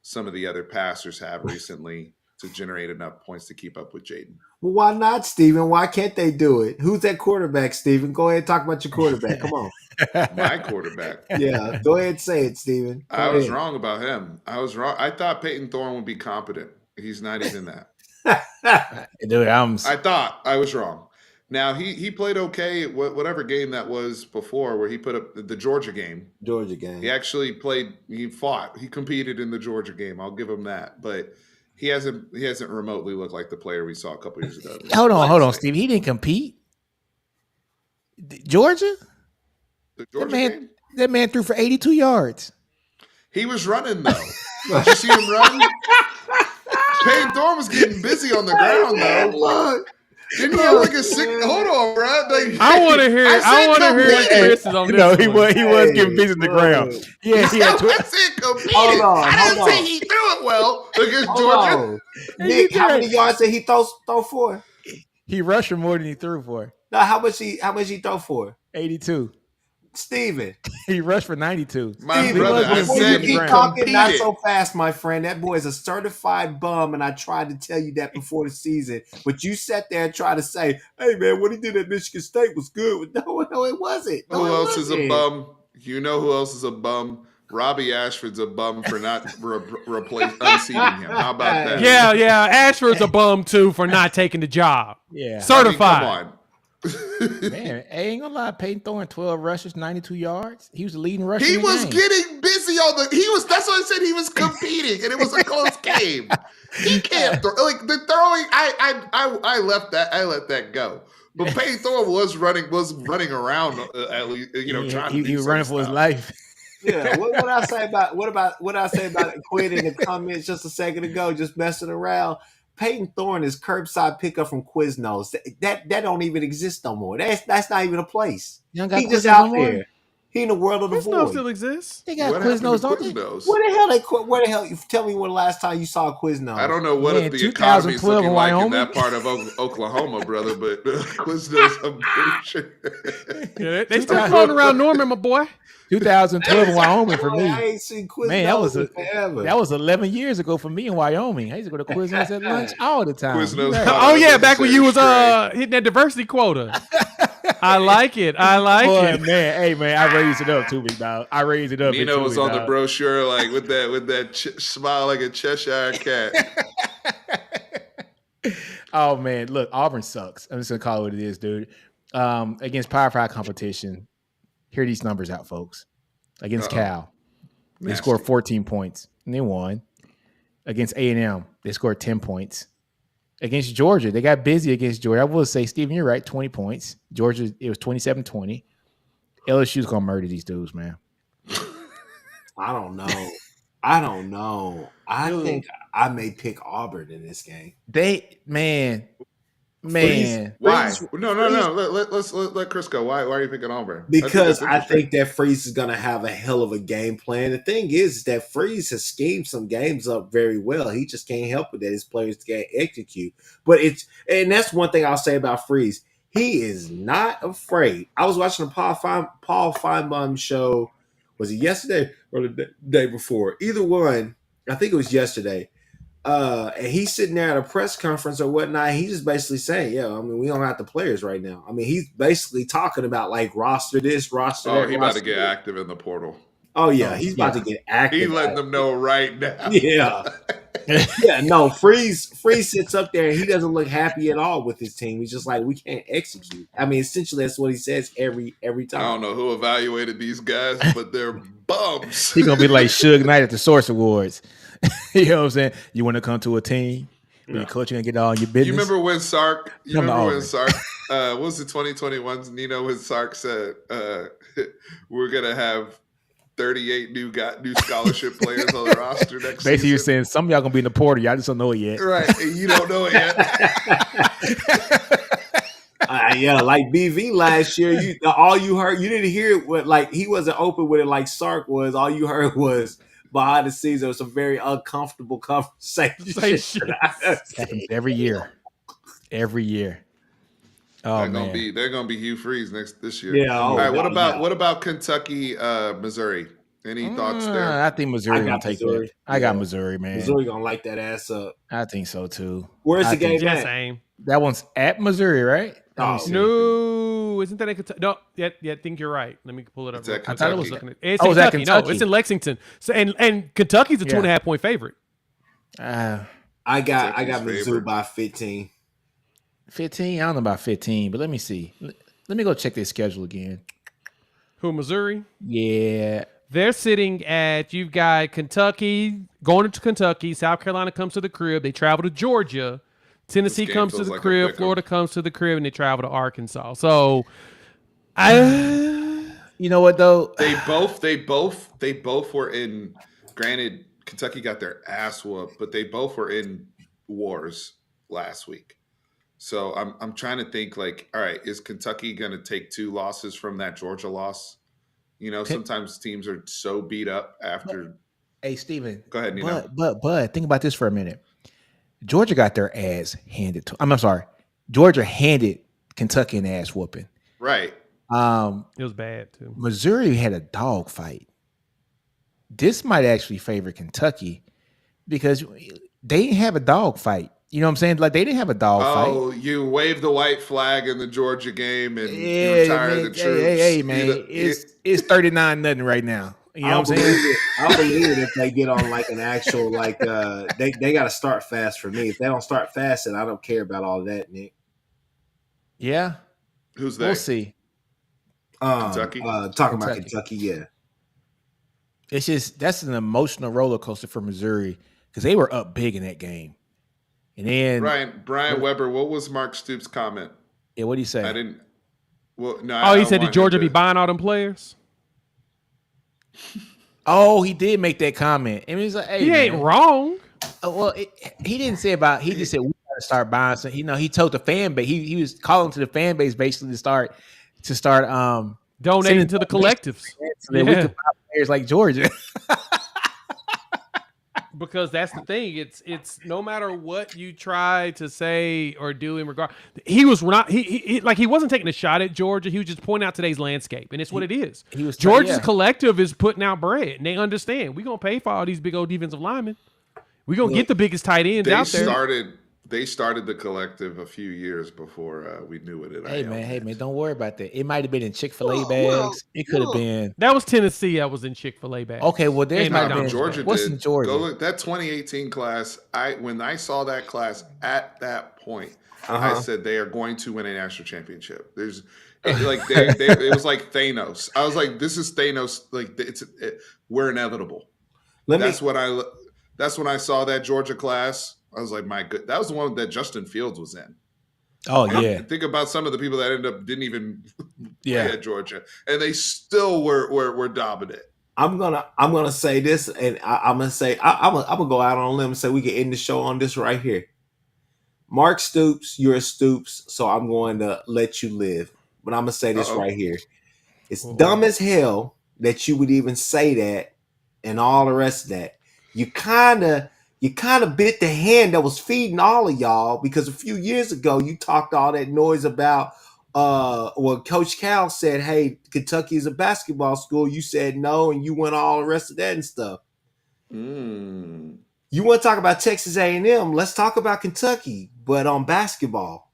some of the other passers have recently to generate enough points to keep up with Jaden. Well, why not, Steven? Why can't they do it? Who's that quarterback, Steven? Go ahead and talk about your quarterback. Come on. My quarterback. Yeah, go ahead and say it, Steven. Go I was ahead. wrong about him. I was wrong. I thought Peyton Thorne would be competent. He's not even that. Dude, I thought I was wrong. Now he played okay. Whatever game that was before, where he put up the Georgia game. Georgia game. He actually played. He fought. He competed in the Georgia game. I'll give him that. But he hasn't remotely looked like the player we saw a couple years ago. Hold on, Steve. He didn't compete. Georgia? The Georgia game? That man threw for 82 yards. He was running though. Did you see him run? Payne Thorne was getting busy on the ground though. Look. Didn't he have like a sick? Hold on, bro. Like, I want to hear. I want to hear Chris is on this. No, one. he was getting busy on the ground. Yeah, I said competed. I didn't say he threw it well against Georgia. Nick, how many yards did he throw for? He rushed for more than he threw for. No, how much he throw for? 82. Steven. He rushed for 92. My Steven, brother, I said he he talking not competed. so fast, my friend. That boy is a certified bum, and I tried to tell you that before the season. But you sat there and tried to say, "Hey, man, what he did at Michigan State was good." No, it wasn't. Who else is a bum? You know who else is a bum? Robbie Ashford's a bum for not unseating him. How about that? Yeah. Ashford's a bum too for not taking the job. Yeah. Certified. I mean, come on. Man, I ain't gonna lie. Peyton Thorne, 12 rushes, 92 yards. He was the leading rusher. He in the was game. getting busy on the. That's what I said. He was competing, and it was a close game. He can't throw like the throwing. I left that. I let that go. But Peyton Thorne was running around at least. Trying to. He was running for his life. Yeah, what I say about what I say about Quinn in the comments just a second ago, just messing around. Peyton Thorne is curbside pickup from Quiznos. That don't even exist no more. That's not even a place. You don't got He just Quiznos out no more? there. He in the world of the Quiznos void. still exists. They got What happened to Quiznos, don't they? Quiznos? Where the hell? You tell me when the last time you saw a Quiznos. I don't know what Man, the economy is 2012 looking in like in Wyoming. that part of Oklahoma, brother. But Quiznos, I'm pretty sure. Yeah, they still floating around Norman, my boy. 2012 in Wyoming for me. I ain't seen Quiznos Man, forever. that was 11 years ago for me in Wyoming. I used to go to Quiznos at lunch all the time. Quiznos. Right. Oh yeah, back when you was Straight. hitting that diversity quota. I like it. I like Boy, it. man, hey man, I raised it up too, big dog. I raised it up. Nino was big on the dog. brochure like with that smile like a Cheshire cat. Oh man, look, Auburn sucks. I'm just gonna call it what it is, dude. Against Power 5 competition, here are these numbers out, folks. Against Cal, they Nasty. scored 14 points and they won. Against A&M, they scored 10 points. Against Georgia, they got busy against Georgia. I will say, Stephen, you're right, 20 points. Georgia, it was 27-20. LSU's gonna murder these dudes, man. I don't know. I think I may pick Auburn in this game. Man. Why? Freeze- No. Let's let Chris go. Why are you picking Auburn? Because that's I interesting. think that Freeze is going to have a hell of a game plan. The thing is that Freeze has schemed some games up very well. He just can't help it that his players can't execute. But and that's one thing I'll say about Freeze. He is not afraid. I was watching a Paul Feinbaum show. Was it yesterday or the day before? Either one. I think it was yesterday. And he's sitting there at a press conference or whatnot. He's just basically saying, "Yeah, I mean, we don't have the players right now." I mean, he's basically talking about like roster this, roster that. Oh, he about to roster get that. active in the portal. Oh yeah, he's about to get active. He letting them know right now. Yeah, yeah. No, Freeze sits up there and he doesn't look happy at all with his team. He's just like, we can't execute. I mean, essentially, that's what he says every I time. don't know who evaluated these guys, but they're bums. He's gonna be like Suge Knight at the Source Awards. You know what I'm saying? You want to come to a team where your coach gonna get all your business. You remember when Sark? Come to Auburn. What was the 2021? Nino when Sark said we're gonna have 38 new scholarship players on the roster next Basically, season. you're saying some of y'all gonna be in the portal. Y'all just don't know it yet. Right, and you don't know it yet. Yeah, like BV last year. All you heard, you didn't hear what like he wasn't open with it like Sark was. All you heard was behind the scenes there was some very uncomfortable conversation. Happens every year. Every year. Oh man. They're gonna be Hugh Freeze this year. Yeah. All right. God, What about Kentucky, Missouri? Any thoughts there? I think Missouri I got gonna take Missouri. that. I got Missouri, man. Missouri gonna light that ass up. I think so too. Where's I the game think- Yeah, at? same. That one's at Missouri, right? Let me Oh, see. No, isn't that in Kentucky? No, yeah, I think you're right. Let me pull it up. It's at real quick. I thought it was Kentucky. It's Oh, in it's at Kentucky. No, Kentucky. it's in Lexington. So and Kentucky's a Yeah. 2.5 point favorite. I got Kentucky's Mizzou favorite. by 15. 15. I don't know about 15, but let me see. Let me go check their schedule again. Who, Missouri? Yeah. They're sitting at, you've got Kentucky, going into Kentucky. South Carolina comes to the crib. They travel to Georgia. Tennessee comes to the crib. Florida comes to the crib, and they travel to Arkansas. So, you know what though? They both were in. Granted, Kentucky got their ass whooped, but they both were in wars last week. So I'm trying to think like, all right, is Kentucky going to take 2 losses from that Georgia loss? You know, sometimes teams are so beat up after. Hey, Steven. Go ahead, Nino. But think about this for a minute. Georgia got their ass handed to. I'm sorry. Georgia handed Kentucky an ass whooping. Right. It was bad too. Missouri had a dog fight. This might actually favor Kentucky because they didn't have a dog fight. You know what I'm saying? Like they didn't have a dog fight. Oh, you waved the white flag in the Georgia game and you retired the troops. Hey, man, it's 39-0 right now. You know what I'm saying? I'll believe it if they get on like an actual like they got to start fast for me. If they don't start fast, then I don't care about all that, Nick. Yeah. Who's that? We'll see. Kentucky? Talking about Kentucky, yeah. It's just that's an emotional roller coaster for Missouri because they were up big in that game. And then Brian Weber, what was Mark Stoops' comment? Yeah, what did he say? I didn't. Well, no. Oh, he said, "Did Georgia be buying all them players?" Oh, he did make that comment. And he's like, "Hey, he ain't wrong." Well, he didn't say about. He just said we got to start buying. So he told the fan base. He was calling to the fan base basically to start donating to the collectives so that we could buy players like Georgia. Because that's the thing. It's no matter what you try to say or do in regard. He was not. He wasn't taking a shot at Georgia. He was just pointing out today's landscape, and it's what it is. Georgia's collective is putting out bread, and they understand we're gonna pay for all these big old defensive linemen. We're gonna get the biggest tight ends out there. They started the collective a few years before we knew it. Hey man, don't worry about that. It might have been in Chick-fil-A bags. It could have been. That was Tennessee. I was in Chick-fil-A bags. Okay, well there's not been Georgia. What's in Georgia? Go look that 2018 class. When I saw that class at that point, I said they are going to win a national championship. There's it was like Thanos. I was like, this is Thanos. Like we're inevitable. That's when I saw that Georgia class. I was like, my good. That was the one that Justin Fields was in. Oh yeah. Think about some of the people that didn't even play at Georgia, and they still were dominant. I'm gonna say this, and I'm gonna go out on a limb and say we can end the show on this right here. Mark Stoops, you're a Stoops, so I'm going to let you live. But I'm gonna say this right here. It's dumb as hell that you would even say that, and all the rest of that. You kind of bit the hand that was feeding all of y'all because a few years ago you talked all that noise about Coach Cal said, hey, Kentucky is a basketball school. You said no, and you went all the rest of that and stuff. You want to talk about Texas A&M? Let's talk about Kentucky, but on basketball.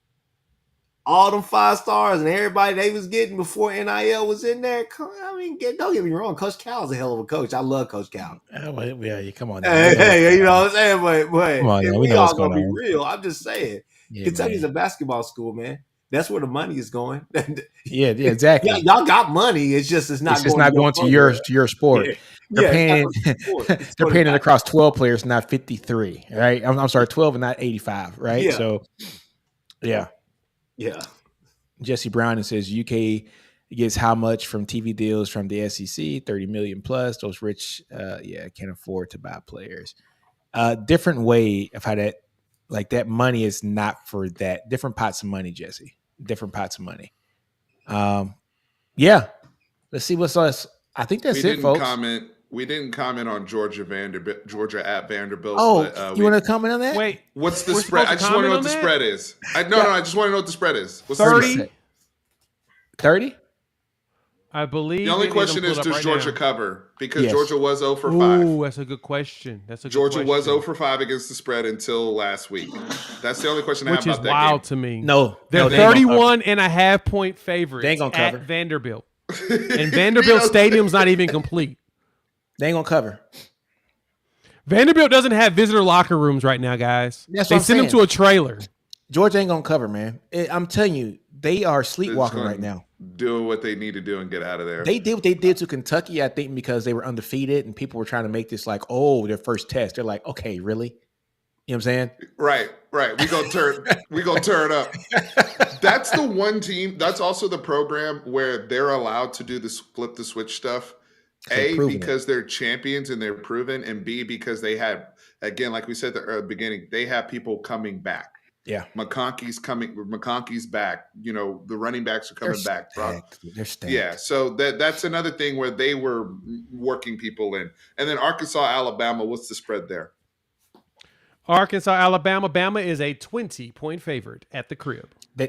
All them 5 stars and everybody they was getting before NIL was in there. Don't get me wrong. Coach Cal's a hell of a coach. I love Coach Cal. Yeah, come on. Hey, you know what I'm saying? But come on, we all gonna be real. I'm just saying. Yeah, Kentucky's a basketball school, man. That's where the money is going. yeah, exactly. Y'all got money. It's just not going to your sport. Yeah. They're paying it across 12 players, not 53. Right? I'm sorry, 12 and not 85. Right? Yeah. So, yeah. Yeah. Jesse Brown says UK gets how much from TV deals from the SEC? 30 million plus. Those rich, can't afford to buy players. Different way of how that money is not for that. Different pots of money, Jesse. Different pots of money. Yeah. Let's see what's us. I think that's it, folks. We didn't comment on Georgia at Vanderbilt. Oh, but, you want to comment on that? Wait, what's the spread? I just want to know what the spread is. I just want to know what the spread is. What's 30? 30? I believe. The only question is, does Georgia cover? Because Georgia was 0 for 5. Ooh, that's a good question. Georgia was 0 for 5 against the spread until last week. That's the only question I have about that game. Which is wild to me. No, they're 31.5 point favorites they ain't gonna cover. at Vanderbilt. And Vanderbilt Stadium's not even complete. They ain't gonna cover. Vanderbilt doesn't have visitor locker rooms right now, guys. That's they what I'm send them saying. to a trailer. Georgia ain't gonna cover, man. I'm telling you, they are sleepwalking right now. Doing what they need to do and get out of there. They did what they did to Kentucky, I think, because they were undefeated and people were trying to make this like, oh, their first test. They're like, okay, really? You know what I'm saying? Right. We gonna turn up. That's the one team. That's also the program where they're allowed to do this flip the switch stuff. A, because they're champions and they're proven, and B, because they had, again, like we said at the beginning, they have people coming back. Yeah. McConkey's back. You know, the running backs are coming back. They're stacked. Yeah. So that's another thing where they were working people in. And then Arkansas, Alabama, what's the spread there? Arkansas, Alabama. Bama is a 20-point favorite at the crib. I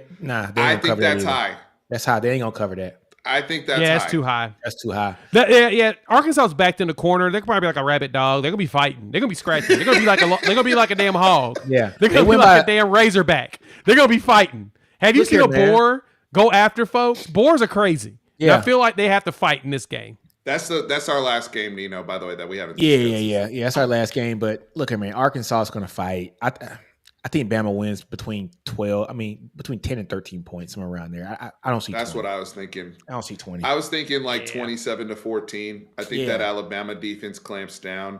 think that's high. That's high. They ain't gonna cover that. I think that's that's too high. That's too high. Yeah. Arkansas's backed in the corner. They're probably like a rabbit dog. They're gonna be fighting. They're gonna be scratching. They're gonna be like a damn hog. Yeah. They're gonna be like a damn razorback. They're gonna be fighting. Have you seen a boar go after folks? Boars are crazy. Yeah. And I feel like they have to fight in this game. That's our last game, Nino, by the way, that we haven't discussed. Yeah. That's our last game. But look at me, Arkansas is gonna fight. I think Bama wins between 10 and 13 points, somewhere around there. I don't see 20. That's what I was thinking. I don't see 20. I was thinking like 27-14. I think that Alabama defense clamps down.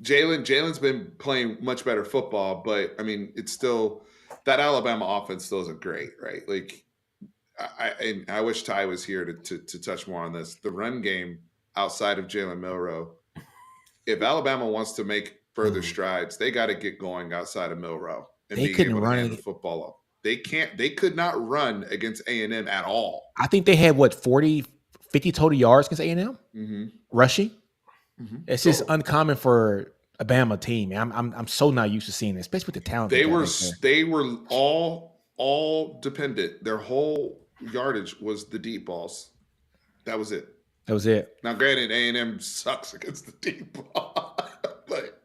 Jalen's been playing much better football, but I mean, it's still that Alabama offense still isn't great, right? Like, I wish Ty was here to touch more on this. The run game outside of Jalen Milroe, if Alabama wants to make further strides, they got to get going outside of Milroe. And they couldn't run the football up. They could not run against A&M at all. I think they had 50 total yards against A&M rushing. Mm-hmm. It's just uncommon for a Bama team. I'm so not used to seeing it, especially with the talent. They were all dependent. Their whole yardage was the deep balls. That was it. Now, granted, A&M sucks against the deep ball, but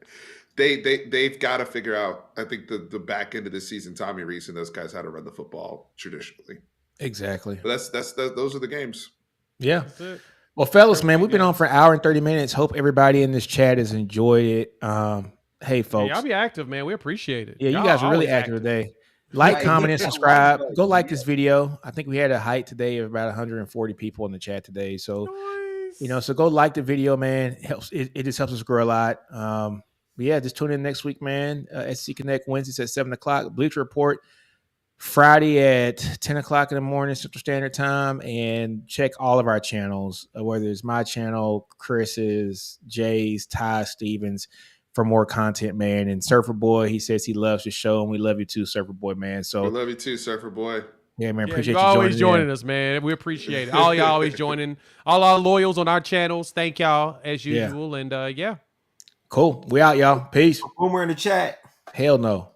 they've got to figure out, I think, the back end of the season, Tommy Rees and those guys, how to run the football traditionally. Exactly. But those are the games. Yeah. Well, fellas, man, we've been on for an hour and 30 minutes. Hope everybody in this chat has enjoyed it. Hey, folks. Y'all be active, man. We appreciate it. Yeah, you guys are really active today. Like, comment, and subscribe. Go like this video. I think we had a height today of about 140 people in the chat today. So, so go like the video, man. It helps. It just helps us grow a lot. But yeah, just tune in next week, man. SC Connect Wednesdays at 7 o'clock. Bleacher Report Friday at 10 o'clock in the morning, Central Standard Time. And check all of our channels, whether it's my channel, Chris's, Jay's, Ty, Stevens, for more content, man. And Surfer Boy, he says he loves the show, and we love you too, Surfer Boy, man. So we love you too, Surfer Boy. Yeah, man. Appreciate you always joining us, man. We appreciate it. All y'all always joining. All our loyals on our channels. Thank y'all as usual. And cool. We out, y'all. Peace. Boomer in the chat. Hell no.